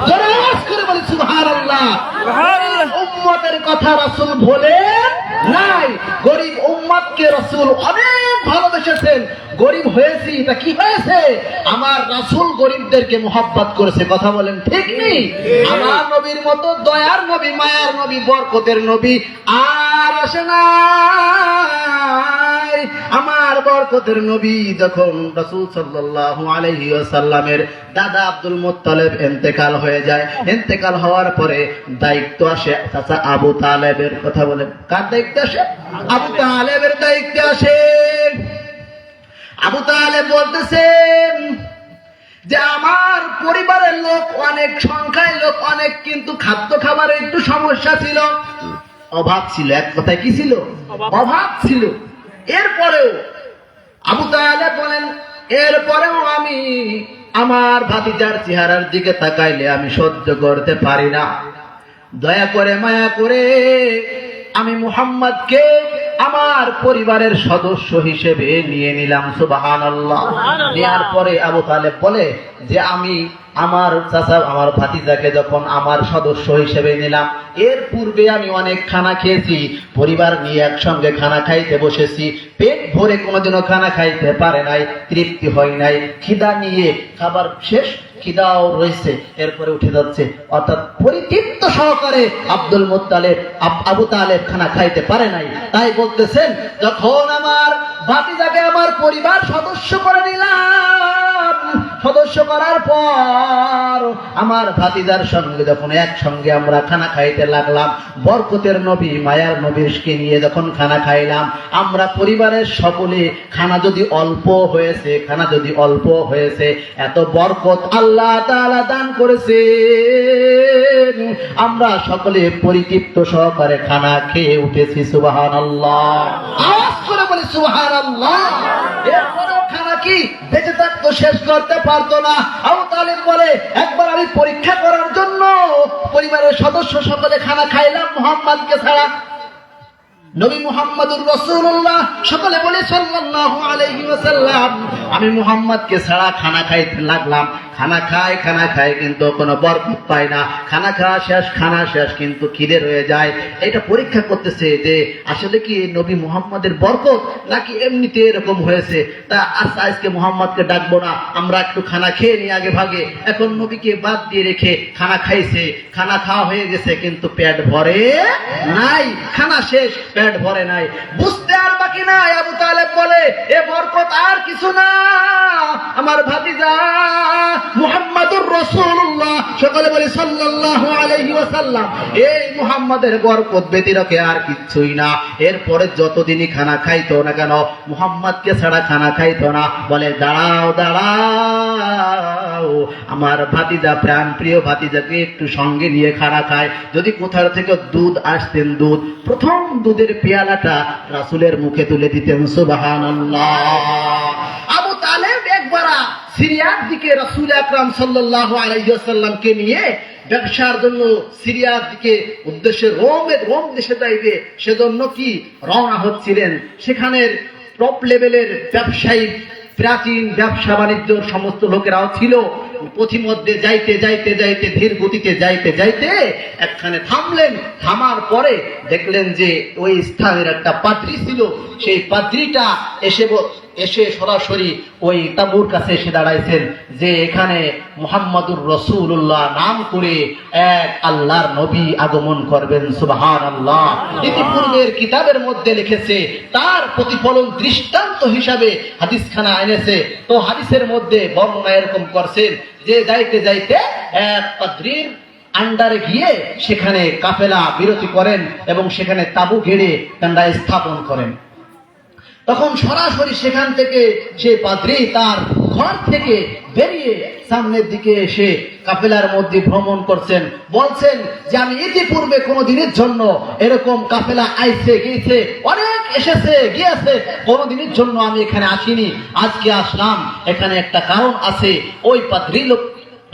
জোরে আওয়াজ করে বলি সুবহানাল্লাহ। উম্মতের কথা রাসূল বলেন নাই, গরিব উম্মতকে রাসূল অনেক ভালোবেসেছেন। গরিব হয়েছি তা কি হয়েছে, আমার রাসূল গরিবদেরকে মোহাব্বত করেছে। কথা বলেন ঠিক নেই? আমার নবীর মতো দয়ার নবী, মায়ার নবী, বরকতের নবী আর আসে না। আমার বরকতের নবী যখন রাসূল সাল্লাল্লাহু আলাইহি ওয়াসাল্লামের দাদা আব্দুল মুত্তালিব ইন্তেকাল হয়ে যায়, ইন্তেকাল হওয়ার পরে দায়িত্ব আসে চাচা আবু তালেবের। কথা বলেন, কার দায়িত্ব আসে? আবু তালেবের দায়িত্ব আসে। আবু তালেব বলতেছেন যে আমার পরিবারের লোক অনেক, সংখ্যায় লোক অনেক, কিন্তু খাদ্য খাবারের একটু সমস্যা ছিল, অভাব ছিল। এক কথায় কি ছিল? অভাব ছিল। এরপরেও আবু তালেব বলেন, এরপরেও আমি আমার ভাতিজার চেহারার দিকে তাকাইলে আমি সহ্য করতে পারি না। দয়া করে মায়া করে আমি মুহাম্মদকে আমার পরিবারের সদস্য হিসেবে নিয়ে নিলাম। সুবহানাল্লাহ। নেয়ার পরে আবু তালেব বলে যে আমি আমার চাচা আমার ভাতিজাকে যখন আমার সদস্য হিসেবে নিলাম, এর পূর্বে আমি অনেক খানা খেয়েছি, পরিবার নিয়ে একসঙ্গে খানা খাইতে বসেছি, পেট ভরে কোনোদিনও খানা খাইতে পারে নাই, তৃপ্তি হয় নাই, খিদা নিয়ে খাবার শেষ, খিদাও রয়েছে, এরপরে উঠে যাচ্ছে। অর্থাৎ পরিতৃপ্ত সহকারে আব্দুল মুত্তালিব আবু তালেব খানা খাইতে পারে নাই। তাই বলতেছেন, যখন আমার ভাতিজাকে আমার পরিবার সদস্য করে নিলাম, সদস্য করার পর আমার ভাতিজার সঙ্গে যখন একসঙ্গে আমরা খানা খাইতে লাগলাম, বরকতের নবী মায়ার নবীকে নিয়ে যখন খানা খাইলাম, আমরা পরিবারের সকলে খানা যদি অল্প হয়েছে, খানা যদি অল্প হয়েছে, এত বরকত আল্লাহ তাআলা দান করেছে, আমরা সকলে পরিতৃপ্ত সহকারে খানা খেয়ে উঠেছি। সুবহানাল্লাহ। আওয়াজ করে বলি সুবহানাল্লাহ। এরপরেও খানা কি বেঁচে থাকতো, শেষ করতে পারতো না। আবু তালেব বলে, একবার আমি পরীক্ষা করার জন্য পরিবারের সদস্য সকলে খানা খাইলাম মুহাম্মদকে ছাড়া। নবী মুহাম্মদুর রাসূলুল্লাহ, সকলে বলে সাল্লাল্লাহু আলাইহি ওয়াসাল্লাম। আমি মুহাম্মদকে ছাড়া খানা খাইতে লাগলাম। খানা খায় কিন্তু কোনো বরকত পায় না। খানা শেষ কিন্তু খিদে রয়ে যায়। এটা পরীক্ষা করতেছে যে আসলে কি নবী মুহাম্মদের বরকত নাকি এমনিতে এরকম হয়েছে। তা আজকে মুহাম্মদকে ডাকবো না, আমরা একটু খানা খেয়ে নিই আগে ভাগে। এখন নবীকে বাদ দিয়ে রেখে খানা খাইছে, খানা খাওয়া হয়ে গেছে কিন্তু পেট ভরে নাই, খানা শেষ পেট ভরে নাই, বুঝতে আর বাকি নাই। আবু তালেব বলে, এ বরকত আর কিছু না, আমার ভাতিজা মুহাম্মাদুর রাসূলুল্লাহ, সকলে বলি সাল্লাল্লাহু আলাইহি ওয়াসাল্লাম। এই মুহাম্মাদের বরকত ব্যতিরেকে আর কিচ্ছুই না। এরপরে যতদিনই খানা খাইতো না কেন, মুহাম্মাদকে ছাড়া খানা খাইতো না। বলে দাঁড়াও দাঁড়াও, আমার ভাতিজা, প্রাণ প্রিয় ভাতিজাকে একটু সঙ্গে নিয়ে খানা খায়। যদি কোথাও থেকে দুধ আসতেন, দুধ, প্রথম দুধের পেয়ালাটা রাসূলের মুখে তুলে দিতেন। সুবহানাল্লাহ। আবু তালেব একবার সিরিয়ার দিকে রাসূল আকরাম সাল্লাল্লাহু আলাইহি ওয়াসাল্লামকে নিয়ে ব্যবসার জন্য সিরিয়ার দিকে উদ্দেশ্যে রোম দেশে যাইবে, সেজন্য কি রওনা হচ্ছিলেন। সেখানের টপ লেভেলের ব্যবসায়ী, প্রাচীন ব্যবসা বাণিজ্য সমস্ত লোকেরাও ছিল। পথিমধ্যে যাইতে যাইতে যাইতে ধীর গতিতে যাইতে যাইতে একখানে থামলেন। থামার পরে দেখলেন যে ওই স্থানের একটা পাদ্রী ছিল। সেই পাদ্রীটা এসে সরাসরি ওই তাঁবুর কাছে এসে দাঁড়াইছেন যে এখানে মুহাম্মাদুর রাসূলুল্লাহ নাম করে এক আল্লাহর নবী আগমন করবেন। সুবহানাল্লাহ। ইতিপূর্বের কিতাবের মধ্যে লিখেছে, তার প্রতিফলন দৃষ্টান্ত হিসাবে হাদিসখানা এনেছে। তো হাদিসের মধ্যে বর্ণনা এরকম করছেন যে যাইতে যাইতে এক পাদ্রীর আন্ডারে গিয়ে সেখানে কাফেলা বিরতি করেন এবং সেখানে তাঁবু ঘিরে কান্ডা স্থাপন করেন। তখন সরাসরি সেখান থেকে সে পাদ্রী তার ঘর থেকে বেরিয়ে সামনের দিকে এসে কাফেলার মধ্যে ভ্রমণ করছেন। বলছেন যে আমি ইতিপূর্বে কোনোদিনের জন্য এরকম কাফেলা আইছে গিয়েছে, অনেক এসেছে গিয়েছে, কোনোদিনের জন্য আমি এখানে আসিনি, আজকে আসলাম। এখানে একটা কারণ আছে। ওই পাদ্রী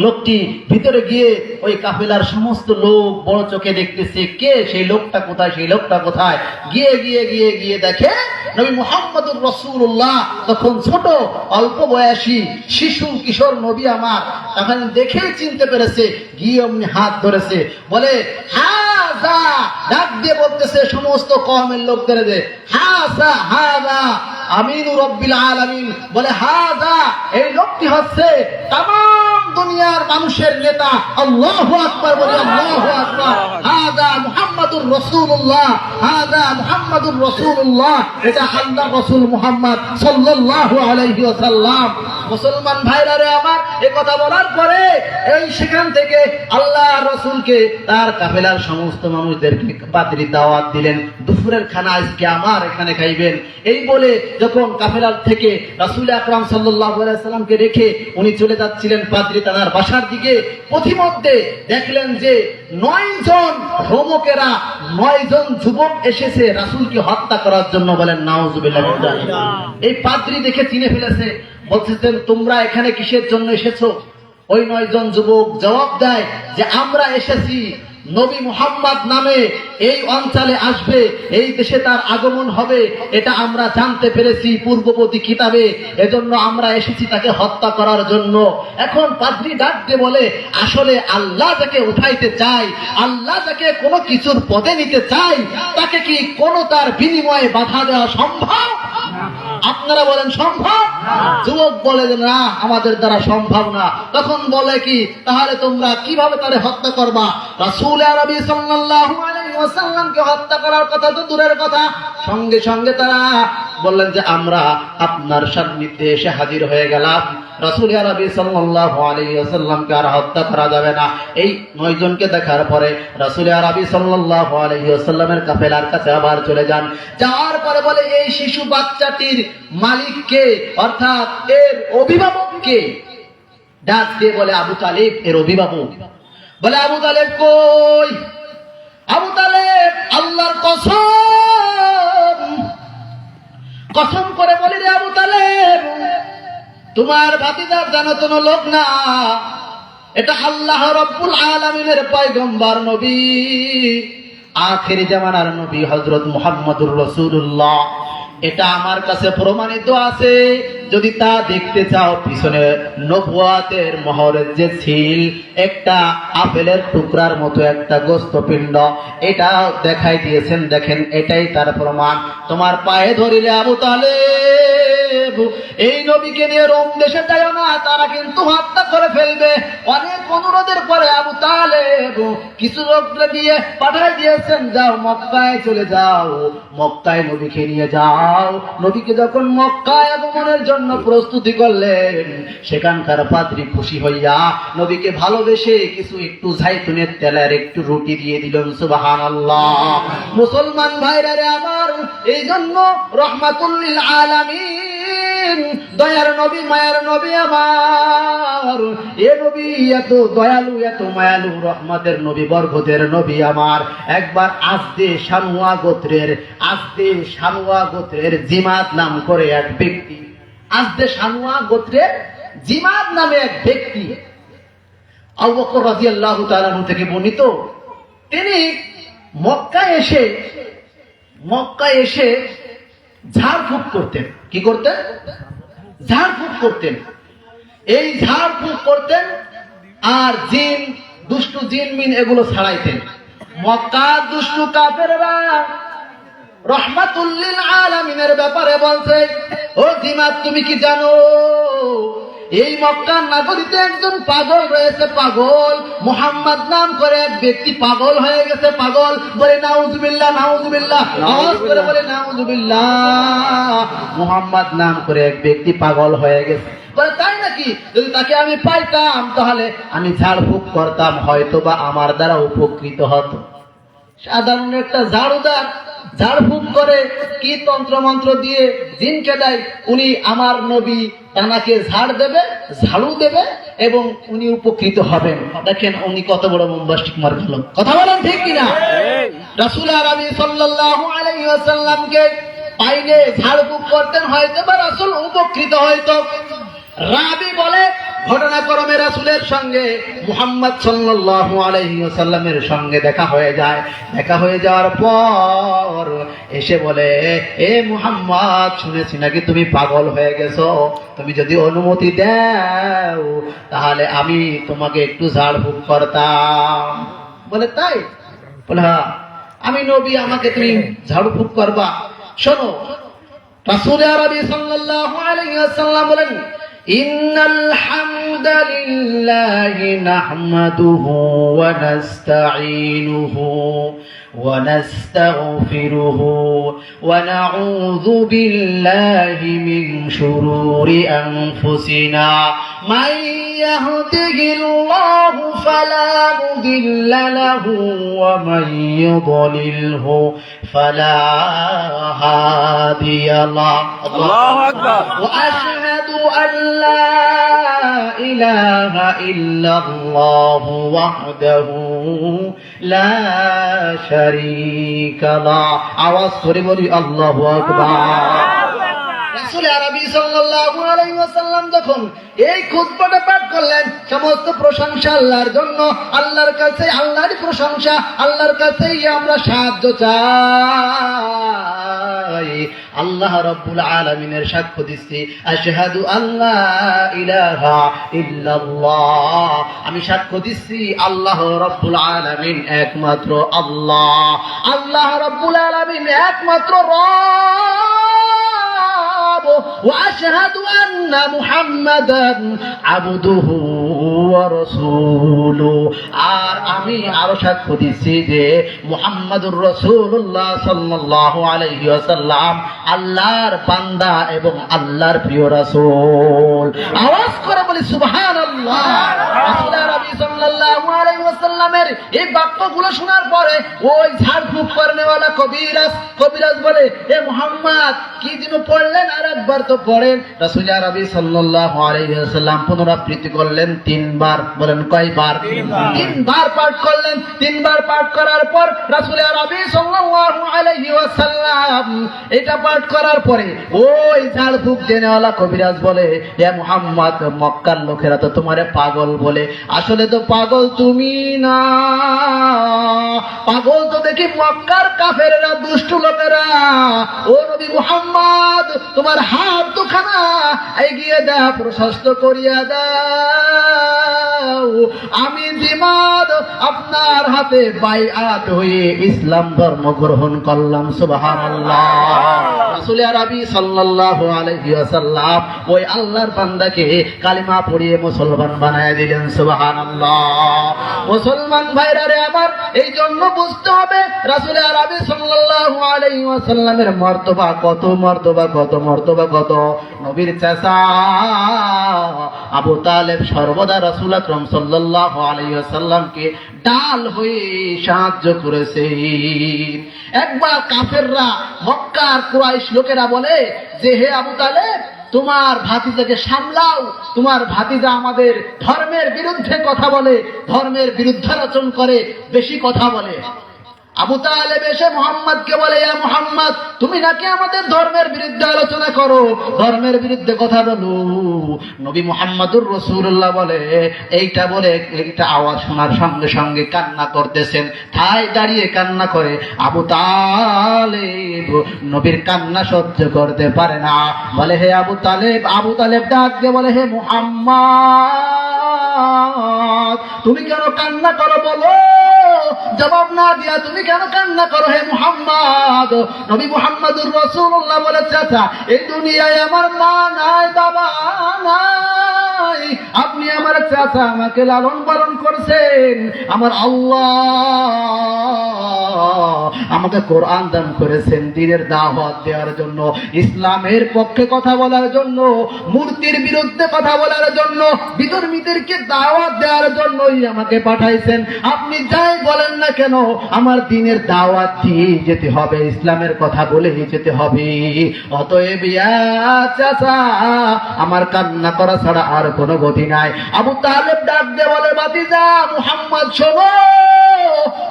লোকটি ভিতরে গিয়ে ওই কাফেলার সমস্ত লোক বড় চোখে দেখতেছে, কে সেই লোকটা কোথায়, সেই লোকটা কোথায়। গিয়ে গিয়ে গিয়ে গিয়ে দেখে নবী মুহাম্মাদুর রাসূলুল্লাহ তখন ছোট অল্প বয়সী শিশু কিশোর নবী আমার। তখন দেখে চিনতে পেরেছে, গিয়ে অমনি হাত ধরেছে। বলে হাযা, ডাক দিয়ে বলতেছে সমস্ত কওমের লোকদের, হাযা হাযা আমিনু রাব্বিল আলামিন। বলে হাযা, এই লোকটি হচ্ছে তামাম দুনিয়ার মানুষের নেতা। আল্লাহু আকবার, বলে আল্লাহু আকবার। হাযা মুহাম্মাদুর রাসূলুল্লাহ, হাযা মুহাম্মাদুর রাসূলুল্লাহ, এটা আল্লাহর রাসূল মুহাম্মদ সাল্লাল্লাহু আলাইহি ওয়াসাল্লাম। মুসলমান ভাইরা রে আমার, এই কথা বলার পরে এই সেখান থেকে আল্লাহর রাসূলকে তার কাফেলার সমস্ত মানুষদেরকে পাদ্রী দাওয়াত দিলেন, দুপুরের খানা আজকে আমার এখানে খাইবেন। এই বলে যখন কাফেলার থেকে রাসূল আকরাম সাল্লাল্লাহু আলাইহি ওয়াসাল্লামকে রেখে উনি চলে যাচ্ছিলেন পাদ্রী তার বাসার দিকে, পথিমধ্যে দেখলেন যে 9 জন রোমকেরা, 9 জন যুবক এসেছে রাসূলকে হত্যা করার জন্য। বলেন নাউযুবিল্লাহ। এই পাদ্রী দেখে চিনে ফেলেছে। বলতেছেন তোমরা এখানে কিসের জন্য এসেছো? ওই 9 জন যুবক জবাব দেয় যে আমরা এসেছি নবী মুহাম্মদ নামে এই অঞ্চলে আসবে, এই দেশে তার আগমন হবে, এটা আমরা জানতে পেরেছি পূর্ববর্তী কিতাবে, এজন্য আমরা এসেছি তাকে হত্যা করার জন্য। এখন পাদ্রী ডাক দিয়ে বলে, আসলে আল্লাহ যাকে উঠাইতে চায়, আল্লাহ যাকে কোনো কিছুর পদে নিতে চায়, তাকে কি কোনো তার বিনিময়ে বাধা দেওয়া সম্ভব? আপনারা বলেন সম্ভব? যুবক বলে না, আমাদের দ্বারা সম্ভব না। তখন বলে কি, তাহলে তোমরা কিভাবে তারে হত্যা করবা? রাসূল আরবি সাল্লাল্লাহু আলাইহি ওয়াসাল্লামকে হত্যা করার কথা তো দূরের কথা, সঙ্গে সঙ্গে তারা বললেন যে আমরা আপনার সান্নিধ্যে এসে হাজির হয়ে গেলাম। রাসূল আরবি সাল্লাল্লাহু আলাইহি ওয়াসাল্লামকে আর হত্যা করা যাবে না। এই 9 জনকে দেখার পরে রাসূল আরবি সাল্লাল্লাহু আলাইহি ওয়াসাল্লামের কাফেলার কাছে আবার চলে যান। যাওয়ার পরে বলে, এই শিশু বাচ্চাটির মালিককে, অর্থাৎ এর অভিভাবককে ডাক দিয়ে বলে, আবু তালেব এর অভিভাবক। বলে আবু তালেব কই? আবু তালেব আল্লাহর কসম করে বলে, রে আবু তালেব, তোমার ভাতিজার জানাতন লোক না, এটা আল্লাহ রাব্বুল আলামিনের পয়গম্বর নবী, আখির জামানার নবী হযরত মুহাম্মদুর রাসূলুল্লাহ। এটা আমার কাছে প্রমাণিত আছে, যদি তা দেখতে চাও পিছনে নবুয়াতের মোহরের যে ছিল, একটা আপেলের টুকরার মতো একটা গোস্তপিণ্ড, এটা দেখাই দিয়েছেন, দেখেন এটাই তার প্রমাণ। তোমার পায়ে ধরিলে আবু তালেব, এই নবীকে নিয়ে রোম দেশে যাও না, তারা কিন্তু হত্যা করে ফেলবে। অনেক অনুরোধের পরে আবু তালেব কিছু লোককে দিয়ে পাঠাই দিয়েছেন, যাও মক্কায় চলে যাও, মক্কায় নবীকে নিয়ে যাও। নবীকে যখন মক্কায় আগমনের জন্য প্রস্তুতি করলেন, সেখানকার পাদ্রী খুশি হইয়া নবীকে ভালোবেসে কিছু একটু জাইতুনের তেলের একটু রুটি দিয়ে দিলেন। সুবহানাল্লাহ। মুসলমান ভাইরা রে আমার, এই জন্য রহমাতুল লিল আলামিন, দয়ার নবী মায়ার নবী আমার, এ নবী এত দয়ালু এত মায়ালু, রহমতের নবী বরকতের নবী আমার। একবার আজদে শানুয়া গোত্রের জিমাদ নাম করে এক ব্যক্তি, আজদে শানুয়া গোত্রের জিমাদ নামে এক ব্যক্তি, আবু বকর রাদিয়াল্লাহু তাআলা আনহু থেকে বর্ণিত, তিনি মক্কায় এসে ঝাড়ফুঁক করতেন। কি করতেন? ঝাড়ফুঁক করতেন। এই ঝাড়ফুঁক করতেন আর জিন, দুষ্টু জিন মিন এগুলো ছাড়াইতেন। মক্কার দুষ্টু কাফেররা রহমাতুল লিল আলামিনের ব্যাপারে বলছে, ও জিমাদ তুমি কি জানো এই মক্কার নাগরিতে একজন পাগল রয়েছে, পাগল মুহাম্মদ নাম করে এক ব্যক্তি পাগল হয়ে গেছে। পাগল বলে নাউজুবিল্লাহ, নাউজুবিল্লাহ, আওয়াজ করে বলে নাউজুবিল্লাহ, মুহাম্মদ নাম করে এক ব্যক্তি পাগল হয়ে গেছে। বলে তাই নাকি? যদি তাকে আমি পাইতাম তাহলে আমি ঝাড়ফুঁক করতাম, হয়তো বা আমার দ্বারা উপকৃত হতো। সাধারণ একটা ঝাড়ুদার ঝাড়ফুঁক করে কি তন্ত্র মন্ত্র দিয়ে জিনকে দেয়, উনি আমার নবী তানাকে ঝাড়ু দেবে এবং উনি উপকৃত হবেন। দেখেন উনি কত বড় বোম্বাস্টিক মার গেল। কথা বলেন ঠিক কিনা? রাসূল আরবি সাল্লাল্লাহু আলাইহি ওয়াসাল্লামকে পাইলে ঝাড়ফুঁক করতেন, হয়তো বা রাসূল উপকৃত হইতো। রাবি বলে ঘটনাক্রমে রাসূলের সঙ্গে মুহাম্মদ সাল্লাল্লাহু আলাইহি ওয়াসাল্লামের সঙ্গে দেখা হয়ে যায়। দেখা হয়ে যাওয়ার পর এসে বলে, এ মুহাম্মদ, শুনেছি নাকি তুমি পাগল হয়ে গেছো, তুমি যদি অনুমতি দাও তাহলে আমি তোমাকে একটু ঝাড়ফুঁক করতাম। বলে তাই? বলে হ্যাঁ, আমি নবী, আমাকে তুমি ঝাড়ফুঁক করবা। শোনো, রাসূল আরবি সাল্লাল্লাহু আলাইহি ওয়াসাল্লাম বলেন, ইন্নাল হামদালিল্লাহি নাহমাদুহু ওয়া নাস্তাঈনুহু ওয়া নাস্তাগফিরুহু ওয়া নাউযু বিল্লাহি মিন শুরুরি আনফুসিনা মান ইয়াহদিহিল্লাহু ফালা মুদিল্লা লাহু ওয়া মান ইউদ্লিলহু ফালা হাদিয়া লাহু। আল্লাহু আকবার। ওয়া আশহাদু আন লা ইলাহা ইল্লাল্লাহু ওয়াহদাহু লা শারীকা লাহু। আওয়াজ করে বলি আল্লাহু আকবার। রাসূল আরবি সাল্লাল্লাহু আলাইহি ওয়াসাল্লাম যখন এই খুতবাটা পাঠ করলেন, সমস্ত প্রশংসা আল্লাহর জন্য, আল্লাহর কাছে আল্লাহরই প্রশংসা, আল্লাহর কাছেই আমরা সাহায্য চাই। আল্লাহ রাব্বুল আলামিনের সাক্ষ্য দিচ্ছি, আশহাদু আল্লা ইলাহা ইল্লাল্লাহ, আমি সাক্ষ্য দিচ্ছি আল্লাহ রাব্বুল আলামিন একমাত্র আল্লাহ, আল্লাহ রাব্বুল আলামিন একমাত্র রব, ওয়া আশহাদু আন্না মুহাম্মাদান আবদুহু ওয়া রাসূলুহু, আর আমি আরো সাক্ষ্য দিচ্ছি যে মুহাম্মাদুর রাসূলুল্লাহ সাল্লাল্লাহু আলাইহি ওয়াসাল্লাম আল্লাহর বান্দা এবং আল্লাহর প্রিয় রাসূল। আওয়াজ করে বলি সুবহানাল্লাহ। রাসূল আরবি সাল্লাল্লাহু আলাইহি ওয়াসাল্লামের এই বাক্যগুলো শোনার পরে ওই ঝাড়ফুঁক করনেওয়ালা কবিরাজ বলে, এ মুহাম্মদ কি যেন পড়লেন, আর একবার তো পড়েন। রাসূল আরবি সাল্লাল্লাহু আলাইহি ওয়াসাল্লাম পুনরাবৃত্তি করলেন 3 বার। বলেন কয়বার? 3 বার পাঠ করলেন। 3 বার পাঠ করার পর রাসূল আরবি সাল্লাল্লাহু আলাইহি ওয়াসাল্লাম এটা পাঠ করার পরে ওই ঝাড়ফুঁক দেনেওয়ালা কবিরাজ বলে, হে মুহাম্মদ, মক্কার লোকেরা তো তোমারে পাগল বলে, আসলে তো পাগল তুমি না, পাগল তো দেখি মক্কার কাফেররা, দুষ্ট লোকেরা। ও নবী মুহাম্মদ, তোমার হাত দুখানা এগিয়ে দাও, প্রশস্ত করিয়া দাও, আমি জিমাদ আপনার হাতে বাইআত হয়ে ইসলাম ধর্ম গ্রহণ করলাম। সুবহানাল্লাহ। রাসূল আরবি সাল্লাল্লাহু আলাইহি ওয়াসাল্লাম ওই আল্লাহর বান্দাকে কালিমা পড়িয়ে মুসলমান বানায় দিলেন। সুবহানাল্লাহ। মুসলমান ভাইরা রে আমার, এই জন্য বুঝতে হবে রাসূল আরবি সাল্লাল্লাহু আলাইহি ওয়াসাল্লামের মর্তবা কত, মর্তবা কত, মর্তবা কত। নবীর চাচা আবু তালেব সর্বদা রাসূল আকরাম সাল্লাল্লাহু আলাইহি ওয়াসাল্লামকে ডাল হয়ে সাহায্য করেছে। একবার কাফেররা, মক্কার কুরাইশ লোকেরা বলে যে হে আবু তালেব, তোমার ভাতিজাকে সামলাও, তোমার ভাতিজা আমাদের ধর্মের বিরুদ্ধে কথা বলে, ধর্মের বিরুদ্ধাচরণ করে, বেশি কথা বলে। আবু তালেব এসে মুহাম্মদকে বলে, ইয়া মুহাম্মদ, তুমি নাকি আমাদের ধর্মের বিরুদ্ধে আলোচনা করো, ধর্মের বিরুদ্ধে কথা বলো। নবী মুহাম্মদুর রাসূলুল্লাহ বলে, এইটা বলে এইটা আওয়াজ শোনার সঙ্গে সঙ্গে কান্না করতেছেন, ঠায় দাঁড়িয়ে কান্না করে। আবু তালেব নবীর কান্না সহ্য করতে পারে না, বলে হে আবু তালেব, আবু তালেব ডাক দিয়ে বলে, হে মুহাম্মদ, তুমি কেন কান্না করো বলো। জবাব না দিয়া তুমি কেন কান্না করো হে মুহাম্মদ? নবী মুহাম্মদুর রাসূলুল্লাহ বলে, চাচা, এই দুনিয়ায় আমার মা নাই, বাবা নাই, আপনি আমার চাচা, আমাকে লালন পালন করছেন। আমার আল্লাহ আমাকে কোরআন দান করেছেন দ্বীনের দাওয়াত দেওয়ার জন্য, ইসলামের পক্ষে কথা বলার জন্য, মূর্তির বিরুদ্ধে কথা বলার জন্য, বিধর্মীদেরকে দাওয়াত দেওয়ার জন্যই আমাকে পাঠাইছেন। আপনি যাই বলেন না কেন, আমার দ্বীনের দাওয়াত দিয়ে যেতে হবে, ইসলামের কথা বলে যেতে হবে। অতএব ইয়া চাচা, আমার কান্না করা ছাড়া আর কোনো গতি নাই। আবু তালেব ডাক দিয়ে বলে, ভাতিজা মুহাম্মদ, শোনো,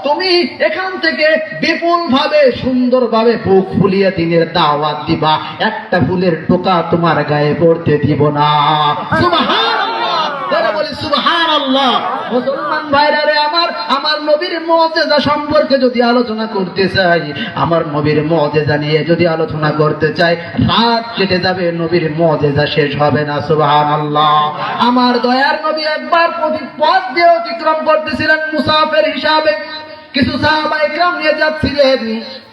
তুমি এখান থেকে বিপুল ভাবে, সুন্দর ভাবে বুক ফুলিয়ে দ্বীনের দাওয়াত দিবা, একটা ফুলের টোকা তোমার গায়ে পড়তে দিব না। সুবহানাল্লাহ, তারা বলে সুবহানাল্লাহ। মুসলমান ভাইরা রে আমার, আমার নবীর মুজিজা সম্পর্কে যদি আলোচনা করতে চাই, আমার নবীর মুজিজা নিয়ে যদি আলোচনা করতে চাই, রাত কেটে যাবে, নবীর মুজিজা শেষ হবে না। সুবহানাল্লাহ। আমার দয়ার নবী একবার পথ দিয়ে অতিক্রম করতেছিলেন মুসাফির হিসাবে, কিছু সাহাবা ইকরাম নিয়ে যাচ্ছিলেন,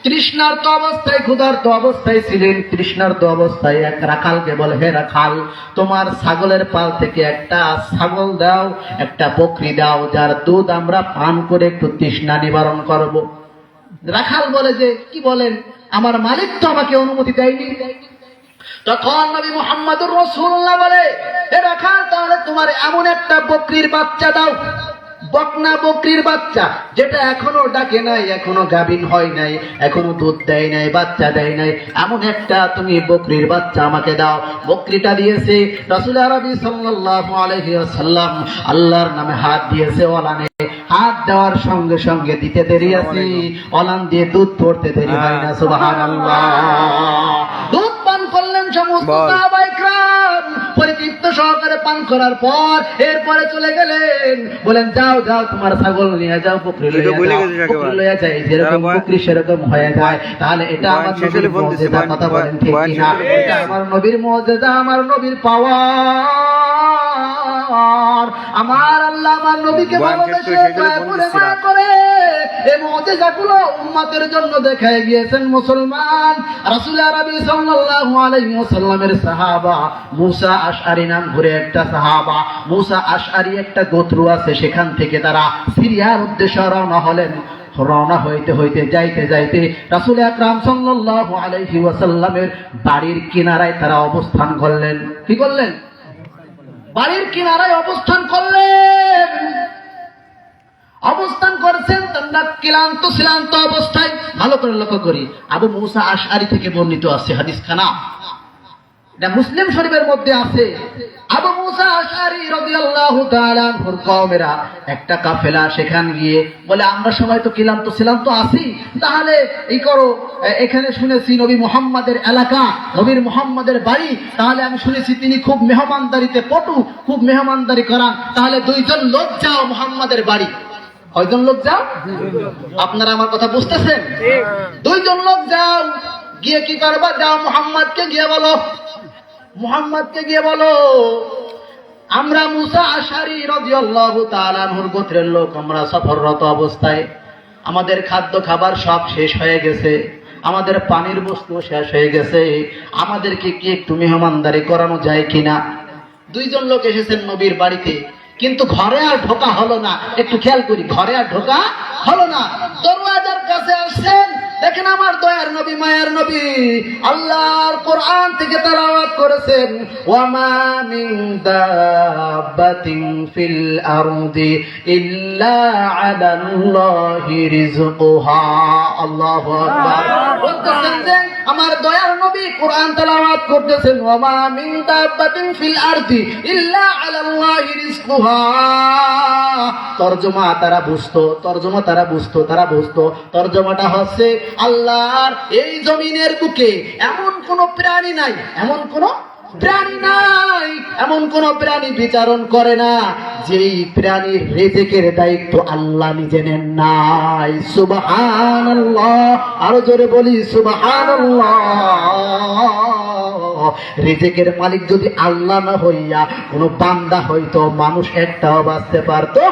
তৃষ্ণার্ত অবস্থায়, ক্ষুধার্ত অবস্থায় ছিলেন। তৃষ্ণার্ত অবস্থায় এক রাখালকে বলে, হে রাখাল, তোমার ছাগলের পাল থেকে একটা ছাগল দাও, একটা বকরি দাও, যার দুধ আমরা পান করে একটু তৃষ্ণা নিবারণ করব। রাখাল বলে যে, কি বলেন, আমার মালিক তো আমাকে অনুমতি দেয়নি। তখন নবী মুহাম্মদুর রাসূলুল্লাহ বলে, হে রাখাল, তাহলে তোমার এমন একটা বকরির বাচ্চা দাও, বকনা বকরির বাচ্চা, যেটা এখনো ডাকে নাই, এখনো গাভীন হয় নাই, এখনো দুধ দেয় নাই, বাচ্চা দেয় নাই, এমন একটা তুমি বকরির বাচ্চা আমাকে দাও। বকরিটা দিয়েছে রাসূল আরবি সাল্লাল্লাহু আলাইহি ওয়াসাল্লাম, আল্লাহর নামে হাত দিয়েছে ওলানে, হাত দেওয়ার সঙ্গে সঙ্গে দিতে দেরি আছে, ওলান দিয়ে দুধ পড়তে দেরি হয় না। সুবহানাল্লাহ। দুধ পান করলেন সমস্ত সাহাবায়ে কেরাম, পরিতৃপ্ত সহকারে পান করার পর এরপরে চলে গেলেন, বলেন, যাও যাও, তোমার ছাগল নিয়ে যাও, বকরি লইয়া যাও, বকরি লইয়া যাই, যেরকম বকরি সেরকম হয়ে যায়। তাহলে এটা আমার নবীর মুজিজা, কথা বলেন ঠিক কিনা? এটা আমার নবীর মুজিজা, আমার নবীর পাওয়ার। আমার আল্লাহ আমার নবীকে ভালোবেসে দয়া করে মায়া করে এই মুজিজাগুলো উম্মতের জন্য দেখায় গিয়েছেন। মুসলমান, রাসূল আরবি সাল্লাল্লাহু আলাইহি ওয়াসাল্লামের সাহাবা মুসা আশআরী নাম ধরে একটা সাহাবা, মুসা আশআরী একটা গোত্র আছে, সেখান থেকে তারা সিরিয়ার উদ্দেশ্যে রওনা হলেন। রওনা হইতে হইতে যাইতে যাইতে রাসূল আকরাম সাল্লাল্লাহু আলাইহি ওয়াসাল্লামের বাড়ির কিনারায় তারা অবস্থান করলেন। কি করলেন? বাড়ির কিনারায় অবস্থান করলেন। অবস্থান করেছেন তোমরা ক্লান্ত শ্রান্ত অবস্থায়। ভালো করে লক্ষ্য করি, আবু মুসা আশআরী থেকে বর্ণিত আছে হাদিস খানা, এটা মুসলিম শরীফের মধ্যে আছে। আবু মুসা আশআরী রাদিয়াল্লাহু তাআলা আনহুর কওমেরা একটা কাফেলা সেখান গিয়ে বলে, আমরা সবাই তো ক্লান্ত শ্রান্ত আছি, তাহলে এই করো, এখানে শুনেছি নবী মুহাম্মাদের এলাকা, নবীর মুহাম্মাদের বাড়ি, তাহলে আমি শুনেছি তিনি খুব মেহমানদারিতে পটু, খুব মেহমানদারি করান, তাহলে দুইজন লোক যাও মুহাম্মাদের বাড়ি। কয়জন লোক যাও? আপনারা আমার কথা বুঝতেছেন? দুইজন লোক যাও, গিয়ে কি করবা? যাও মুহাম্মাদকে গিয়ে বলো, মুহাম্মাদকে গিয়ে বলো, আমরা মুসা আশারী রাদিয়াল্লাহু তাআলা আনহুর গোত্রের লোক, আমরা সফররত অবস্থায় আমাদের খাদ্য খাবার সব শেষ হয়ে গেছে, আমাদের পানির বস্তু শেষ হয়ে গেছে, আমাদেরকে কি একটু মেহমানদারি করানো যায় কিনা? দুইজন লোক এসেছেন নবীর বাড়িতে, কিন্তু ঘরে আর ঢোকা হলো না। একটু খেয়াল করি, ঘরে আর ঢোকা হলো না। দরওয়াজার কাছে আসছেন, দেখেন আমার দয়ার নবী, মায়ার নবী আল্লাহর কোরআন থেকে তেলাওয়াত করেছেন, ওয়ামা মিন দাব্বাতিন ফিল আরদি ইল্লা আলাল্লাহি রিজকুহা। আল্লাহু আকবার। বলতেছেন যে আমার দয়ার নবী কোরআন তেলাওয়াত করতেছেন, ওয়ামা মিন দাব্বাতিন ফিল আরদি ইল্লা আলাল্লাহি রিজকুহা। তরজমা তারা বুঝতো, তরজমাটা হচ্ছে আল্লাহর এই জমিনের বুকে এমন কোন প্রাণী নাই, এমন কোন প্রাণী বিচরণ করে না যেই প্রাণীর রিজিকের দায়িত্ব আল্লাহ নিজে নেন নাই। সুবহানাল্লাহ, আরো জোরে বলি সুবহানাল্লাহ। রিজিকের মালিক যদি আল্লাহ না হইয়া কোন বান্দা হইতো, মানুষ একটাও বাঁচতে পারতো?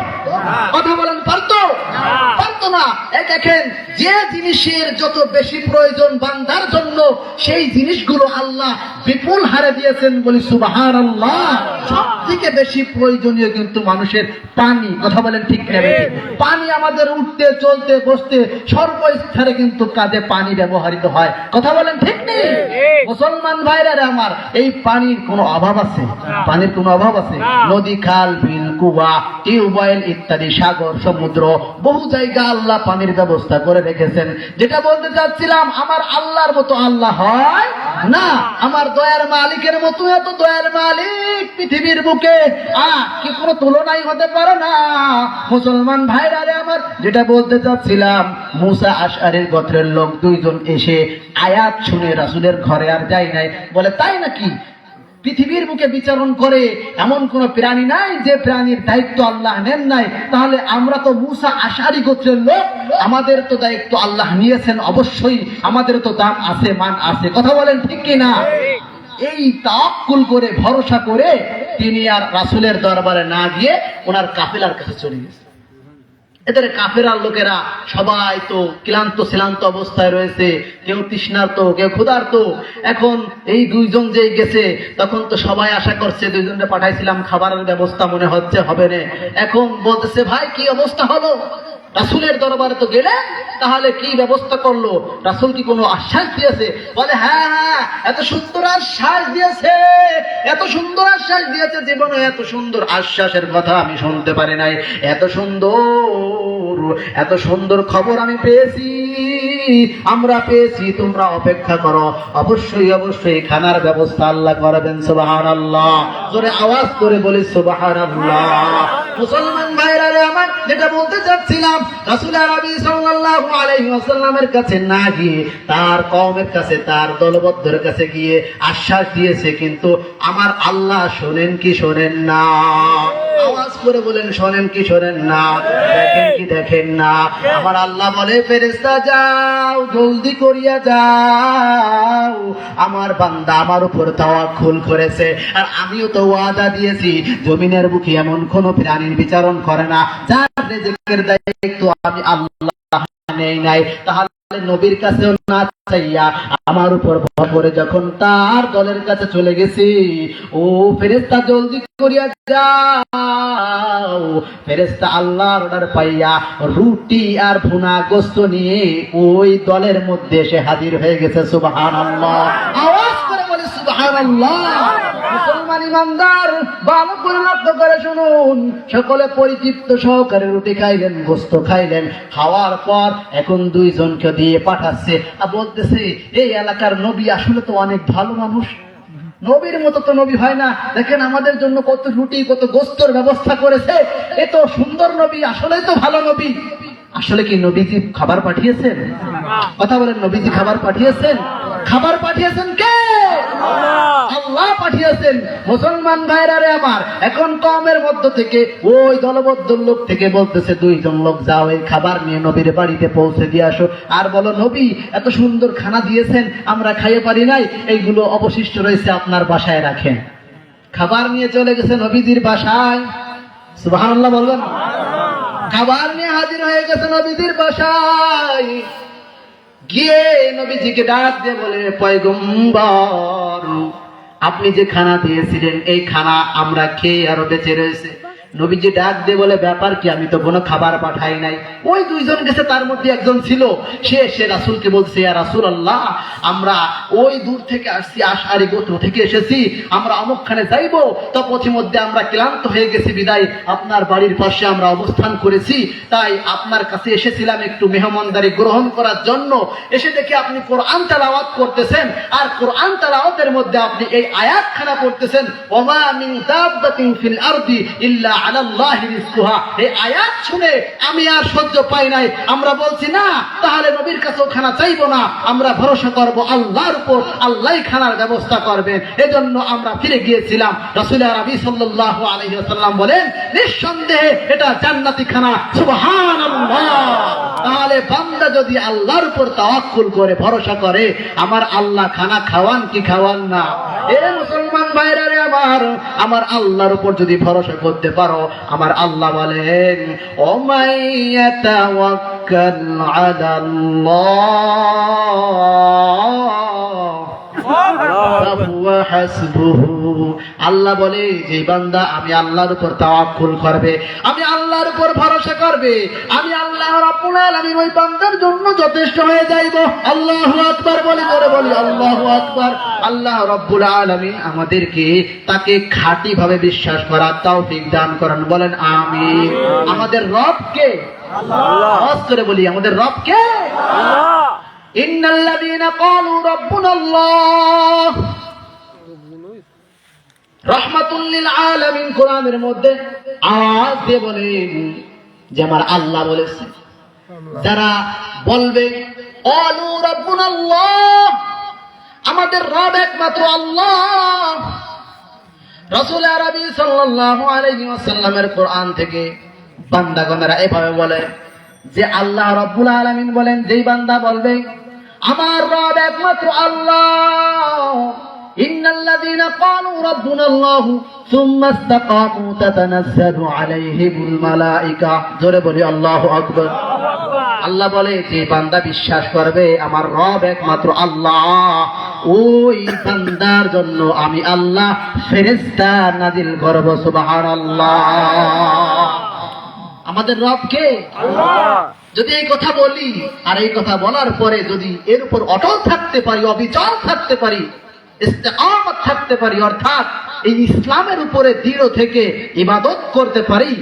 কথা বলেন, পারতো? পারতো না। এই দেখেন, যে জিনিসের যত বেশি প্রয়োজন বান্দার জন্য, সেই জিনিসগুলো আল্লাহ বিপুল হারে দিয়েছেন, বলি সুবহানাল্লাহ। সব থেকে বেশি প্রয়োজনীয় কিন্তু মানুষের পানি। কথা বলেন ঠিক না? পানি আমাদের উঠতে চলতে বসতে সর্বস্তরে কিন্তু কাজে পানি ব্যবহৃত হয়। কথা বলেন ঠিক নেই? মুসলমান ভাইরা আমার, এই পানির কোনো অভাব আছে? পানির কোনো অভাব আছে? নদী, খাল, বিল, কুয়া, টিউবওয়েল ইত্যাদি, সাগর, সমুদ্র, বহু জায়গা আল্লাহ পানির ব্যবস্থা করে রেখেছেন। যেটা বলতে চাচ্ছিলাম, আমার আল্লাহর মতো আল্লাহ হয় না, আমার দয়ার মালিকের মতো এত দয়ার মালিক পৃথিবীর বুকে কি কোনো তুলনাই হতে পারে না। মুসলমান ভাইরা আমার, যেটা বলতে চাচ্ছিলাম, মুসা আশআরীর গোত্রের লোক দুইজন এসে আয়াত শুনে রাসূলের ঘরে আর যায় নাই। বলে তাই নাকি? পৃথিবীর বুকে বিচরণ করে এমন কোন প্রাণী নাই যে প্রাণীর দায়িত্ব আল্লাহ নেন নাই। তাহলে আমরা তো মুসা আশআরী গোত্রের লোক, আমাদের তো দায়িত্ব আল্লাহ নিয়েছেন, অবশ্যই আমাদের তো দাম আছে, মান আছে। কথা বলেন ঠিক কিনা? এই তাওয়াক্কুল করে, ভরসা করে তিনি আর রাসূলের দরবারে না গিয়ে ওনার কাফেলার কাছে চলে গেছে। এদের কাফেরার লোকেরা সবাই তো ক্লান্ত শ্রান্ত অবস্থায় রয়েছে, কেউ তৃষ্ণার্ত, কেউ ক্ষুধার্ত। এখন এই দুইজন যে গেছে, তখন তো সবাই আশা করছে, দুইজনকে পাঠাইছিলাম খাবারের ব্যবস্থা মনে হচ্ছে হবে না। এখন বলতেছে, ভাই কি অবস্থা হলো? রাসূলের দরবারে তো গেলে, তাহলে কি ব্যবস্থা করলো? রাসূল কি কোনো আশ্বাস দিয়েছে? বলে হ্যাঁ, এত সুন্দর আশ্বাস দিয়েছে, এত সুন্দর আশ্বাস দিয়েছে, জীবনে এত সুন্দর আশ্বাসের কথা আমি শুনতে পারি নাই। এত সুন্দর খবর আমি পেয়েছি, আমরা পেয়েছি। তোমরা অপেক্ষা করো, অবশ্যই খানার ব্যবস্থা আল্লাহ করবেন। সুবহানাল্লাহ, জোরে আওয়াজ করে বলি সুবহানাল্লাহ। মুসলমান ভাইরা আমার, যেটা বলতে চাচ্ছিলাম, রাসূল আরবি সাল্লাল্লাহু আলাইহি ওয়াসাল্লামের কাছে না গিয়ে তার কওমের কাছে, তার দলবদ্ধের কাছে গিয়ে আশ্বাস দিয়েছে, কিন্তু আমার আল্লাহ শোনেন কি শোনেন না? আওয়াজ করে বলেন, শোনেন কি শোনেন না? দেখেন কি দেখেন না? আমার আল্লাহ বলে, ফেরেশতা যাও, জলদি করিয়া যাও, আমার বান্দা আমার উপর তাওয়াক্কুল করেছে, আর আমিও তো ওয়াদা দিয়েছি, জমিনের বুকে এমন কোন প্রাণীর বিচারণ করে না যার রিজিকের দায়িত্ব আমি আল্লাহ নেই নাই। তাহলে নবীর কাছেও না চাইয়া আমার উপর ভর করে যখন তার দলের কাছে চলে গেছি, ও ফেরেশতা জলদি করিয়া যাও। ফেরেশতা আল্লাহর অর্ডার পাইয়া রুটি আর ভুনা গোশত নিয়ে ওই দলের মধ্যে এসে হাজির হয়ে গেছে। সুবহানাল্লাহ, আওয়াজ করে বলে সুবহানাল্লাহ। মুসলমান ইমানদার, ভালো করে লক্ষ্য করে শুনুন, সকলে পরিতৃপ্ত সহকারে রুটি খাইলেন, গোশত খাইলেন। খাওয়ার পর এখন দুইজনকে দিয়ে পাঠাচ্ছে, আর বলতেছে, এই এলাকার নবী আসলে তো অনেক ভালো মানুষ, নবীর মতো তো নবী হয় না। দেখেন আমাদের জন্য কত রুটি, কত গোশতের ব্যবস্থা করেছে, এ তো সুন্দর নবী, আসলেই তো ভালো নবী। আসলে কি নবীজি খাবার পাঠিয়েছেন? কথা বলেন, নবীজি খাবার পাঠিয়েছেন? খাবার পাঠিয়েছেন কে? আল্লাহ পাঠিয়েছেন। মুসলমান ভাইরা আমার, এখন কওমের মধ্য থেকে ওই দলবদ্ধ লোক থেকে বলতেছে, দুইজন লোক যাও, এই খাবার নিয়ে নবীর বাড়িতে পৌঁছে দিয়ে আসো, আর বলো, নবী এত সুন্দর খানা দিয়েছেন, আমরা খাইয়ে পারি নাই, এইগুলো অবশিষ্ট রয়েছে, আপনার বাসায় রাখেন। খাবার নিয়ে চলে গেছে নবীজির বাসায়। সুবহানাল্লাহ বলবেন। খাবার নিয়ে হাজির হয়ে গেছে নবীজির বাসায়। গিয়ে নবীজিকে ডাক দিয়ে বলে, পয়গম্বর, আপনি যে খানা দিয়েছিলেন এই খানা আমরা খেয়ে আরো বেঁচে রয়েছে। নবীজি ডাক দিয়ে বলে, ব্যাপার কি? আমি তো কোনো খাবার পাঠাই নাই। ওই দুইজন গেছে, তার মধ্যে একজন ছিল, সে রাসূলকে বলছে, ইয়া রাসূলুল্লাহ, আমরা ওই দূর থেকে আসছি, আশআরি গোত্র থেকে এসেছি, আমরা অমুকখানে যাইবো, তো পথিমধ্যে আমরা ক্লান্ত হয়ে গেছি বিদায় আপনার বাড়ির পাশে আমরা অবস্থান করেছি, তাই আপনার কাছে এসেছিলাম একটু মেহমানদারি গ্রহণ করার জন্য। এসে দেখে আপনি কোরআন তেলাওয়াত করতেছেন, আর কোরআন তেলাওয়াতের মধ্যে আপনি এই আয়াতখানা পড়তেছেন, ওমা মিন দাব্বাতিন ফিল আরদি ইল্লা আলাল্লাহি রিজকুহা। এই আয়াত শুনে আমি আর সহ্য পাই নাই। আমরা বলছি না, তাহলে নবীর কাছেও খানা চাইবো না, আমরা ভরসা করব আল্লাহর উপর, আল্লাহই খানার ব্যবস্থা করবেন। এজন্য আমরা ফিরে গিয়েছিলাম। রাসূল আরবি সাল্লাল্লাহু আলাইহি ওয়াসাল্লাম বলেন, নিঃসন্দেহে এটা জান্নাতি খানা। সুবহানাল্লাহ। তাহলে বান্দা যদি আল্লাহর উপর তাওয়াক্কুল করে, ভরসা করে, আমার আল্লাহ খানা খাওয়ান কি খাওয়ান না? এ মুসলমান ভাইরা রে আমার আল্লাহর উপর যদি ভরসা করতে পারো, আমার আল্লাহ বলেন, ওমাইয়াতাওয়াক্কাল আলাল্লাহ আল্লাহ বলে, যে বান্দা আমি আল্লাহর উপর তাওয়াক্কুল করবে, আমি আল্লাহর উপর ভরসা করবে, আমি আল্লাহ রাব্বুল আলামিন ওই বান্দার জন্য যথেষ্ট হয়ে যাইব। আল্লাহু আকবার বলি, করে বলি আল্লাহু আকবার। আল্লাহ রাব্বুল আলামিন আমাদেরকে তাকে খাঁটি ভাবে বিশ্বাস করার তৌফিক দান করেন, বলেন আমিন। আমাদের রব কে? আল্লাহ। আওয়াজ করে বলি, আমাদের রব কে? আল্লাহ। ইন্নাল্লাযীনা ক্বালু রাব্বুনাল্লাহ রাহমাতুল লিল আলামিন, কোরআনের মধ্যে আওয়াজ দিয়ে বলেন যে আমার আল্লাহ বলেছে, যারা বলবে ক্বালু রাব্বুনাল্লাহ, আমাদের রব একমাত্র আল্লাহ। রাসূল আরবি সাল্লাল্লাহু আলাইহি ওয়াসাল্লামের কোরআন থেকে বান্দাগণেরা এভাবে বলে যে আল্লাহ রাব্বুল আলামিন বলেন, যেই বান্দা বলবে আমার রব একমাত্র আল্লাহ, ইন্নাল্লাযীনা ক্বালু রাব্বুনাল্লাহু সুম্মা ইসতাকামু তাতানাজ্জালু আলাইহিমুল মালায়েকা। জোরে বলি আল্লাহু আকবার। আল্লাহ বলে, যে বান্দা বিশ্বাস করবে আমার রব একমাত্র আল্লাহ, ওই বান্দার জন্য আমি আল্লাহ ফেরেশতা নাজিল করব। সুবহানাল্লাহ। আমাদের রব কে? আল্লাহ। যদি এই কথা বলি, আর এই কথা বলার পরে যদি এর উপর অটল থাকতে পারি, অবিচল থাকতে পারি, ইস্তেকামত থাকতে পারি, অর্থাৎ এই ইসলামের উপরে দৃঢ় থেকে ইবাদত করতে পারি,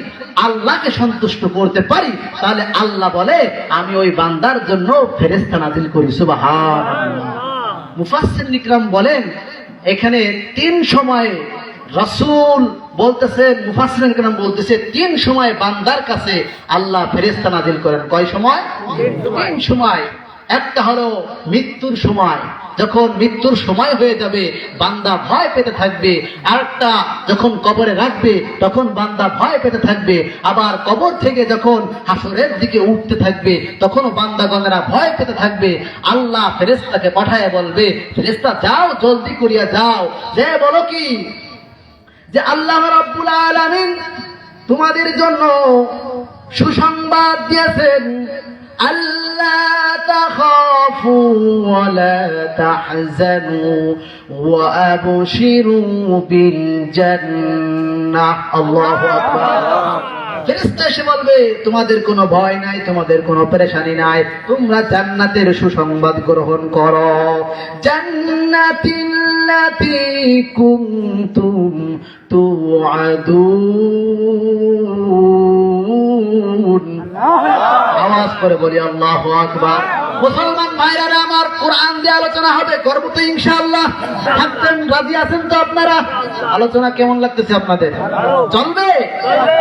আল্লাহকে সন্তুষ্ট করতে পারি, তাহলে আল্লাহ বলে আমি ওই বান্দার জন্য ফেরেশতা নাজিল করি। সুবহানাল্লাহ। মুফাসসিরিন ইকরাম বলেন, এখানে তিন সময়ে রাসূল বলতেছেন, মুফাসসিরিন ইকরাম বলতেছে, তিন সময় বান্দার কাছে আল্লাহ ফেরেশতা নাজিল করেন। কয় সময়? তিন সময়। একটা হলো মৃত্যুর সময়, যখন মৃত্যুর সময় হয়ে যাবে বান্দা ভয় পেতে থাকবে। আরেকটা যখন কবরে রাখবে তখন বান্দা ভয় পেতে থাকবে। আবার কবর থেকে যখন হাসরের দিকে উঠতে থাকবে তখন বান্দাগণেরা ভয় পেতে থাকবে। আল্লাহ ফেরেশতাকে পাঠায় বলবে, ফেরেশতা যাও, জলদি করিয়া যাও, যে বলো কি যে আল্লাহ রাব্বুল আলামিন তোমাদের জন্য সুসংবাদ দিয়েছেন, আল্লাহ তাখাফু ওয়া লা তাহজানু ওয়া আবশিরু বিল জান্নাহ। আল্লাহু আকবার। ফেরেশতা এসে বলবে, তোমাদের কোনো ভয় নাই, তোমাদের কোনো পেরেশানি নাই, তোমরা জান্নাতের সুসংবাদ গ্রহণ করো। জান্নাতিল্লাতী কুনতুম তুআদুন। আওয়াজ করে বলি আল্লাহু আকবার। মুসলমান ভাইরা আমার, কোরআন দিয়ে আলোচনা হবে, করব তো ইনশাআল্লাহ। থাকতেন, রাজি আছেন তো আপনারা? আলোচনা কেমন লাগতেছে আপনাদের? চলবে?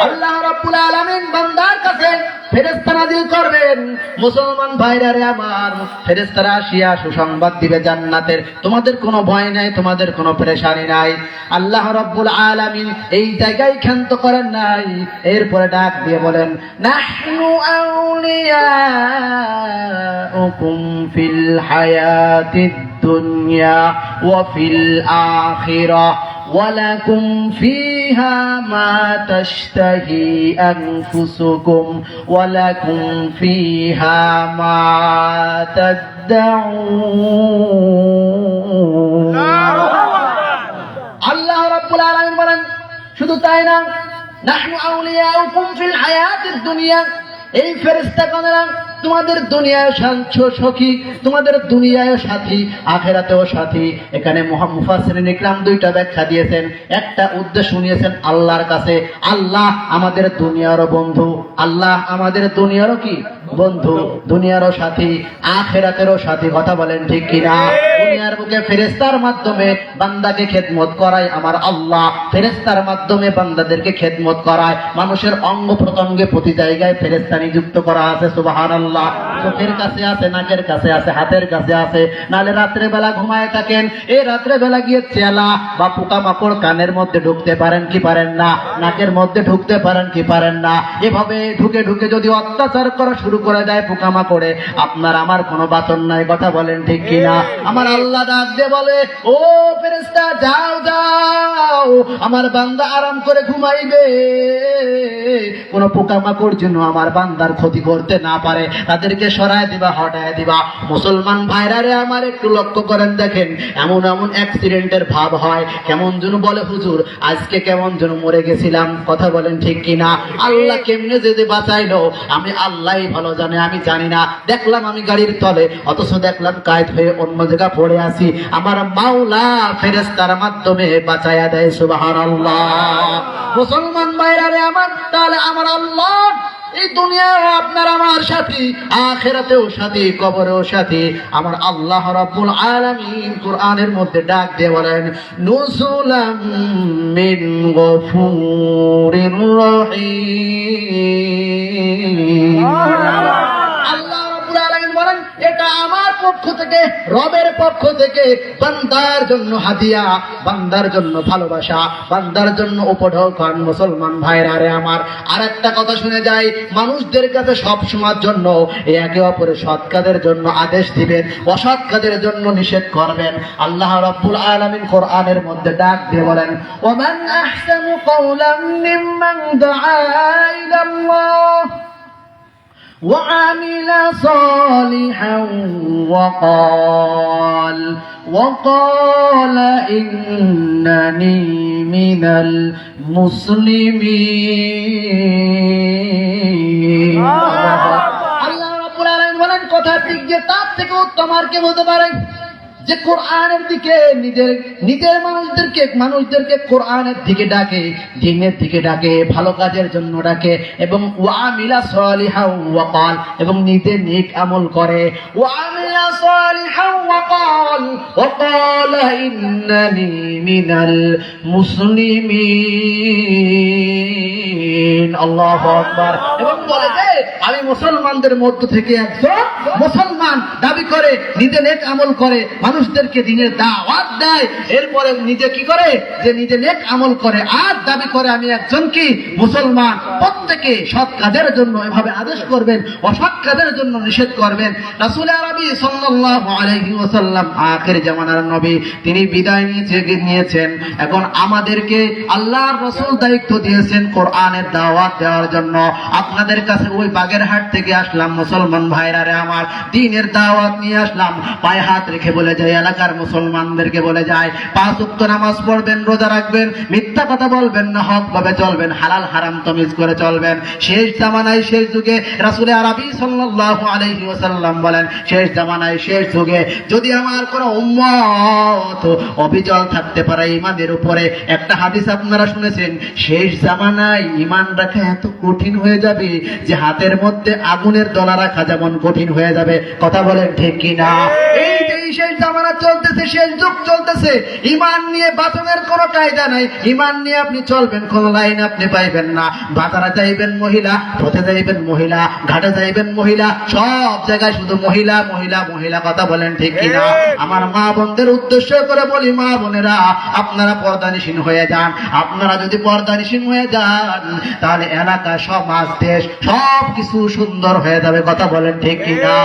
আল্লাহ রাব্বুল আলামিন বান্দার কাছে ফেরেশতা নাজিল করবেন। মুসলমান ভাইরা আমার, ফেরেশতারা আসিয়া সুসংবাদ দিবে জান্নাতের, তোমাদের কোনো ভয় নাই, তোমাদের কোনো পেরেশানি নাই। আল্লাহ রাব্বুল আলামিন এই জায়গায় ক্ষান্ত করেন নাই, এরপরে ডাক দিয়ে বলেন, নাহনু আউলিয়াউকুম ফিল হায়াতিদ দুনিয়া ওয়া ফিল আখিরাহ ওয়ালাকুম ফিহা মা তাশতাহি আনফুসুকুম ওয়ালাকুম ফিহা মা তাদউন। আল্লাহ রাব্বুল আলামিন বলেন, শুধু তাই না, নাহনু আউলিয়াউকুম ফিল হায়াতিদ দুনিয়া, এই ফেরেশতাগণেরা তোমাদের দুনিয়ায় সখী, তোমাদের দুনিয়ায় সাথী, আখেরাতেও সাথী। এখানে মুফাসসিরিন ইকরাম দুইটা ব্যাখ্যা দিয়েছেন, একটা উদ্দেশ্য নিয়েছেন আল্লাহর কাছে। আল্লাহ আমাদের দুনিয়ারও বন্ধু, আল্লাহ আমাদের দুনিয়ারও কি বন্ধু, দুনিয়ারও সাথী, আখেরাতেরও সাথী। কথা বলেন ঠিক কিনা? দুনিয়ার বুকে ফেরেশতার মাধ্যমে বান্দাকে খেদমত করায় আমার আল্লাহ, ফেরেশতার মাধ্যমে বান্দাদেরকে খেদমত করায়। মানুষের অঙ্গ প্রত্যঙ্গে প্রতি জায়গায় ফেরেশতা নিযুক্ত করা আছে। সুবহানাল্লাহ। চোখের কাছে আছে, নাকের কাছে আছে, হাতের কাছে আছে। নালে রাত্রে বেলা ঘুমায় থাকেন, এই রাত্রে বেলা গিয়ে চেলা বা পোকামাকড় কানের মধ্যে ঢুকতে পারেন কি পারেন না, নাকের মধ্যে ঢুকতে পারেন কি পারেন না। এভাবে ঢুকে ঢুকে যদি অত্যাচার করা শুরু করে দেয় পোকামাকড়ে, আপনার আমার কোনো বাচন নাই। কথা বলেন ঠিক কিনা? আমার আল্লাহ ডাক দিয়ে বলে, ও ফেরেশতা যাও যাও, আমার বান্দা আরাম করে ঘুমাইবে, কোন পোকামাকড় যেন আমার বান্দার ক্ষতি করতে না পারে, তাদেরকে সরায় দিবা, হটায় দিবা। মুসলমান ভাইরা রে আমার একটু লক্ষ্য করেন, দেখেন এমন এমন অ্যাক্সিডেন্টের ভাব হয়, কেমন যেন বলে হুজুর আজকে কেমন যেন মরে গেছিলাম। কথা বলেন ঠিক কিনা? আল্লাহ কেমনে যদি বাঁচাইলো আমি আল্লাহই ভালো জানে, আমি জানি না। দেখলাম আমি গাড়ির তলে, অথচ দেখলাম কায়েদ হয়ে অন্য জায়গা পড়ে আছি, আমার মাওলা ফেরেশতার মাধ্যমে বাঁচায়া দেয়। সুবহানাল্লাহ। মুসলমান ভাইরা রে আমার, তাহলে আমার আল্লাহ এই দুনিয়ায় আপনার আমার সাথী, আখিরাতেও সাথী, কবরেও সাথী। আমার আল্লাহ রাব্বুল আলামিন কোরআনের মধ্যে ডাক দিয়ে বলেন, নুজুলাম মিন গফুরির রহিম। আল্লাহ রাব্বুল আলামিন বলেন, এটা আমার পক্ষ থেকে, রবের পক্ষ থেকে বান্দার জন্য হাদিয়া, বান্দার জন্য ভালোবাসা, বান্দার জন্য উপঢৌকন। মুসলমান ভাইরা রে আমার, আর একটা কথা শুনে যাই, মানুষদের কাছে সব সময়ের জন্য একে অপরের সৎ কাজের জন্য আদেশ দিবেন, অসৎ কাজের জন্য নিষেধ করবেন। আল্লাহ রাব্বুল আলামিন কোরআনের মধ্যে ডাক দিয়ে বলেন, ওমান আহসানু কাওলাম মিম্মান দাআ ইলাল্লাহ وعمل صالحا وقال إنني من المسلمين। আল্লাহ রাব্বুল আলামিন বলেন, কথা ঠিক যে তার থেকে উত্তম আর কে বলতে পারে, যে কোরআনের দিকে নিজের মানুষদেরকে কোরআনের দিকে ডাকে, দ্বীনের দিকে ডাকে, ভালো কাজের জন্য ডাকে, এবং ওয়ামিলা সালিহা ওয়া ক্বাল, এবং নিজে নেক আমল করে। ওয়ামিলা সালিহা ওয়া ক্বাল ইন্নানি মিনাল মুসলিমিন। আল্লাহু আকবার। এবং বলে যে আমি মুসলমানদের মধ্য থেকে একজন মুসলমান, দাবি করে, নিজে নেক আমল করে, মানুষদেরকে দ্বীনের দাওয়াত দেয়, এরপরে নিজে কি করে, যে নিজে নেক আমল করে আর দাবি করে আমি একজন কি মুসলমান। প্রত্যেকে সৎ কাজের জন্য এভাবে আদেশ করবেন, অসৎ কাজের জন্য নিষেধ করবেন। রাসূল আরবি সাল্লাল্লাহু আলাইহি ওয়াসাল্লাম আখির জামানার নবী, তিনি বিদায় নিয়েছেন। এখন আমাদেরকে আল্লাহর রাসূল দায়িত্ব দিয়েছেন কোরআনের দাওয়াত দেওয়ার জন্য। আপনাদের কাছে ওই বাগেরহাট থেকে আসলাম মুসলমান ভাইরা রে আমার, দ্বীনের দাওয়াত নিয়ে আসলাম। পায়ে হাত রেখে বলে যায়, এলাকার মুসলমানদেরকে বলে যায়, 5 ওয়াক্ত নামাজ পড়বেন, রোজা রাখবেন, মিথ্যা কথা বলবেন না, হক ভাবে চলবেন, হালাল হারাম তামিজ করে চলবেন। শেষ জামানায়, শেষ যুগে রাসূল আরবি সাল্লাল্লাহু আলাইহি ওয়াসাল্লাম বলেন, শেষ জামানায়, শেষ যুগে যদি আমার কোন উম্মত অবিচল থাকতে পারে ঈমানের উপরে, একটা হাদিস আপনারা শুনেছেন, শেষ জামানায় ঈমান রাখা এত কঠিন হয়ে যাবে যে হাতের মধ্যে আগুনের দলা রাখা যেমন কঠিন হয়ে যাবে। কথা বলেন ঠিক কিনা? এই যে শেষ জামানা চলতেছে, শেষ যুগ চলতেছে, ঈমান নিয়ে বাঁচনের কোনো কায়দা নাই। ঈমান নিয়ে আপনি চলবেন, কোন লাইন আপনি পাইবেন না। বাজারে যাইবেন মহিলা, পথে যাইবেন মহিলা, ঘাটে যাইবেন মহিলা, সব জায়গায় শুধু মহিলা মহিলা মহিলা। কথা বলেন ঠিক কিনা? আমার মা বোনদের উদ্দেশ্য করে বলি, মা বোনেরা আপনারা পর্দানিশীন হয়ে যান। আপনারা যদি পর্দানিশীন হয়ে যান, তাহলে এলাকা, সমাজ, দেশ সব কিছু সুন্দর হয়ে যাবে। কথা বলেন ঠিক কিনা?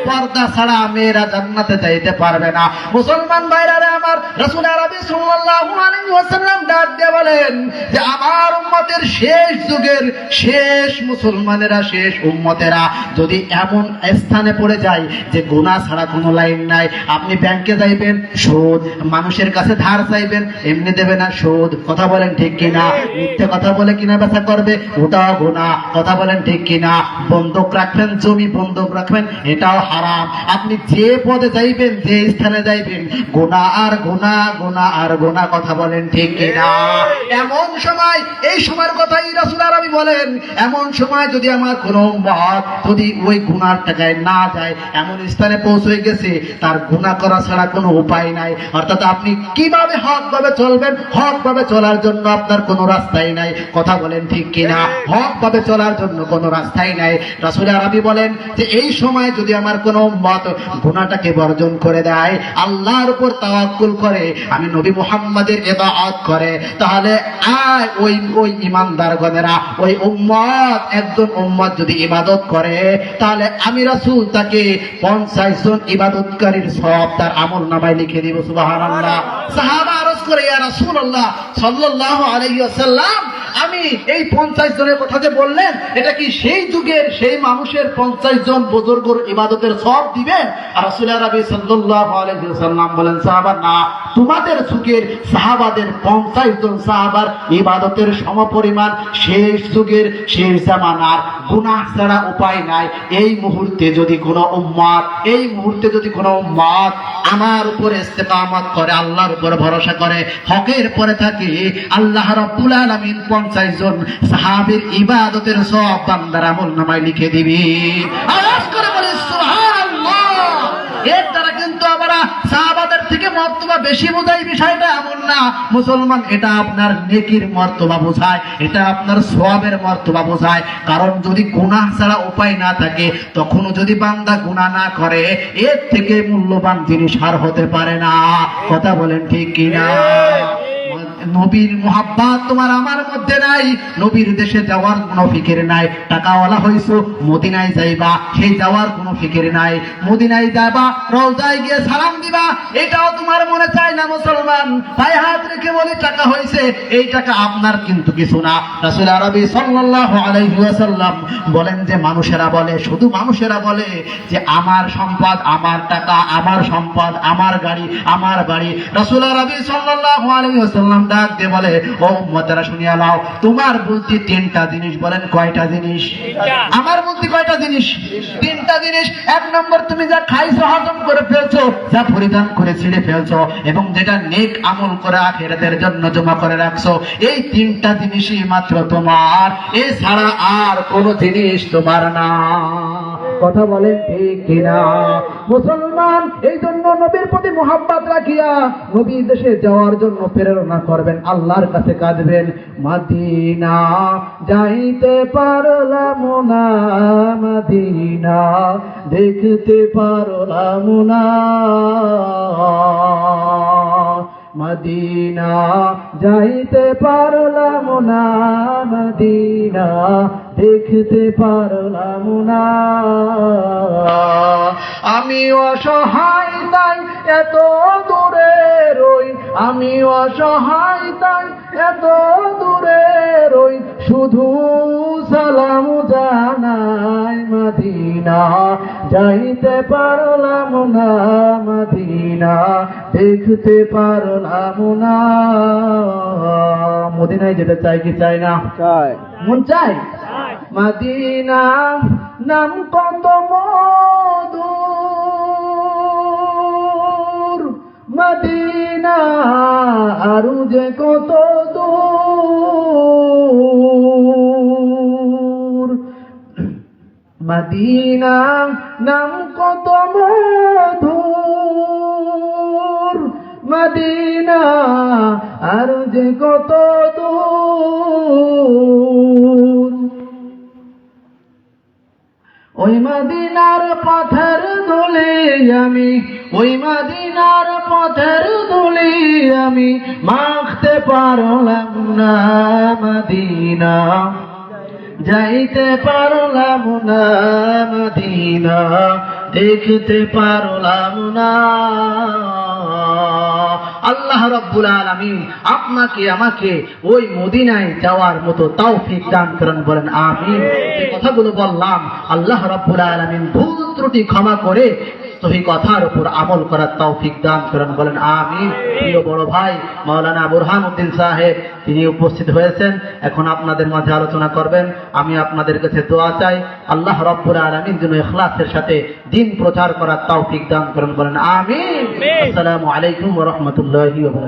পর্দা ছাড়া মেয়েরা জান্নাতে যাইতে পারবে না। মুসলমান ভাইরা আমার, রাসূল আরবি সাল্লাল্লাহু আলাইহি ওয়াসাল্লাম ডাক দিয়ে বলেন যে আমার উম্মতের শেষ যুগের শেষ মুসলমানেরা, শেষ উম্মতেরা যদি এমন স্থানে পড়ে যায় যে গুনাহ ছাড়া কোনো লাইন নাই, আপনি ব্যাংকে যাইবেন সুদ, মানুষের কাছে ধার চাইবেন এমনি দেবে না সুদ, কথা বলেন ঠিক কিনা? মিথ্যে কথা বলে কিনা বেচা করবে, ওটাও গুনাহ, কথা বলেন ঠিক কিনা? বন্ধক রাখবেন, জমি বন্ধক রাখবেন, এটাও হারাম। আপনি যে পদে যাইবেন, যে স্থানে যাইবেন, গুনাহ আর গুনাহ, গুনাহ আর গুনাহ, কথা বলেন ঠিক কিনা? এমন সময়, এই সময়ের কথাই রাসূল আরবি বলেন, এমন সময় যদি আমার কোনো উম্মত যদি ওই গুনার টাকায় না যায়, এমন স্থানে পৌঁছে গেছে তার গুনাহ করা ছাড়া কোনো উপায় নাই, অর্থাৎ আপনি কিভাবে হক ভাবে চলবেন, হক ভাবে চলার জন্য আপনার কোনো রাস্তাই নাই, কথা বলেন ঠিক কিনা? হক ভাবে চলার জন্য কোনো রাস্তাই নাই। রাসূল আরবি বলেন যে এই সময় যদি আমার কোনো উম্মত গুনাহটাকে বর্জন করে দেয়, আল্লাহর উপর তাওয়াক্কুল করে, আমি নবী মুহাম্মাদের ইবাদত করে, তাহলে ওই ইমানদারগণেরা, ওই উম্মত, একজন উম্মত যদি ইবাদত করে, তাহলে আমি রাসূল তাকে 50 জন ইবাদতকারীর সওয়াব তার আমলনামায় লিখে দিব। সুবহানাল্লাহ। সাহাবা আরজ করে, ইয়া রাসূলুল্লাহ সাল্লাল্লাহু আলাইহি ওয়াসাল্লাম, আমি এই 50 জনের কথা যে বললেন, এটা কি সেই যুগের সেই মানুষের 50 জন বুজুর্গের ইবাদতের সওয়াব দিবেন? আর রাসূল আরবি সাল্লাল্লাহু আলাইহি ওয়াসাল্লাম বলেন, সাহাবা না, তোমাদের যুগের সাহাবাদের 50 জন সাহাবার ইবাদতের সমপরিমাণ শেষ যুগের শেষ জামানার গুনাহ ছাড়া উপায় নাই। এই মুহূর্তে যদি কোনো উম্মত, এই মুহূর্তে যদি কোনো উম্মত আমার উপরে ইস্তেকামত করে, আল্লাহর উপর ভরসা করে, হকের পরে থাকে, আল্লাহ রাব্বুল আলামিন 50 জন সাহাবীর ইবাদতের সওয়াব বান্দার আমলনামায় লিখে দিবে। আওয়াজ করে বলে সুবহানাল্লাহ। এর দ্বারা কিন্তু আমরা সাহাবাদের থেকে মর্তবা বেশি বোঝাই, বিষয়টা এমন না মুসলমান, এটা আপনার নেকির মর্তবা বোঝায়, এটা আপনার সওয়াবের মর্তবা বোঝায়। কারণ যদি গুনাহ ছাড়া উপায় না থাকে, তখনও যদি বান্দা গুনাহ না করে, এর থেকে মূল্যবান জিনিস আর হতে পারে না, কথা বলেন ঠিক কিনা? নবীর মুহাব্বত তোমার আমার মধ্যে নাই, নবীর দেশে যাওয়ার কোনো ফিকির নাই, টাকাওয়ালা হইছো মদিনায় যাইবা, সেই যাওয়ার কোনো ফিকির নাই, মদিনায় যাবা, রওজায় গিয়ে সালাম দিবা, এটাও তোমার মনে চায় না। মুসলমান ভাই হাত রেখে বলে টাকা হইছে, এই টাকা আপনার কিন্তু কিছু না। রাসূল আরবি সাল্লাল্লাহু আলাইহি ওয়াসাল্লাম বলেন যে মানুষেরা বলে, শুধু মানুষেরা বলে যে আমার সম্পদ, আমার টাকা, আমার সম্পদ, আমার গাড়ি, আমার বাড়ি। রাসূল আরবি সাল্লাল্লাহু আলাইহি ওয়াসাল্লাম ডাক দিয়ে বলে, ও উম্মতেরা শুনিয়া নাও, তোমার বলতে 3টা জিনিস। বলেন কয়টা জিনিস? আমার বলতে কয়টা জিনিস? 3টা জিনিস। 1 নম্বর, তুমি যা খাইছো হজম করে ফেলছো, যা পরিধান করে ছিঁড়ে ফেলছো, এবং যেটা নেক আমল করে আখিরাতের জন্য জমা করে রাখছো, এই 3টা জিনিসই মাত্র তোমার, এছাড়া আর কোনো জিনিস তোমার না, কথা বলেন ঠিক কিনা? মুসলমান এই জন্য নবীর প্রতি মুহাব্বত রাখিয়া নবীর দেশে যাওয়ার জন্য প্রেরণা করবেন, আল্লাহর কাছে কাঁদবেন, মদিনা যাইতে পারলাম না, মদিনা দেখতে পারলাম না, মদিনা যাইতে পারলাম না, মদিনা দেখতে পারলাম না। আমি অসহায় তাই এত দূরে রই, আমি অসহায় তাই এত দূরে রই, শুধু সালাম জানাই, মদিনা যাইতে পারলাম না, মদিনা দেখতে পারলাম না। মদিনায় যেতে চাই কি চাই না? চাই। মন চাই? মদিনা নাম কত মধুর, মদিনা আরো যে কত দূর, মদিনা নাম কত মধুর, মদিনা আরো যে কত দূর। ওই মদিনার পথের ধুলি আমি, ওই মদিনার পথের ধুলি আমি মাখতে পারলাম না, মদিনা যাইতে পারলাম না, মদিনা দেখতে পারলাম না। আল্লাহ রাব্বুল আলামিন আপনাকে আমাকে ওই মদিনায় যাওয়ার মতো তৌফিক দান করেন, বলেন আমিন। যে কথাগুলো বললাম আল্লাহ রাব্বুল আলামিন ভুল ত্রুটি ক্ষমা করে সহি কথার উপর আমল করার তৌফিক দান করেন, বলেন আমিন। প্রিয় বড় ভাই মাওলানা বুরহানুদ্দিন সাহেব তিনি উপস্থিত হয়েছেন, এখন আপনাদের মাঝে আলোচনা করবেন। আমি আপনাদের কাছে দোয়া চাই আল্লাহ রাব্বুল আলামিন যেন ইখলাসের সাথে দ্বীন প্রচার করার তৌফিক দান করেন, বলেন আমিন। আসসালামু আলাইকুম ওয়া রাহমাতুল্লাহি ওয়া বারাকাতুহু।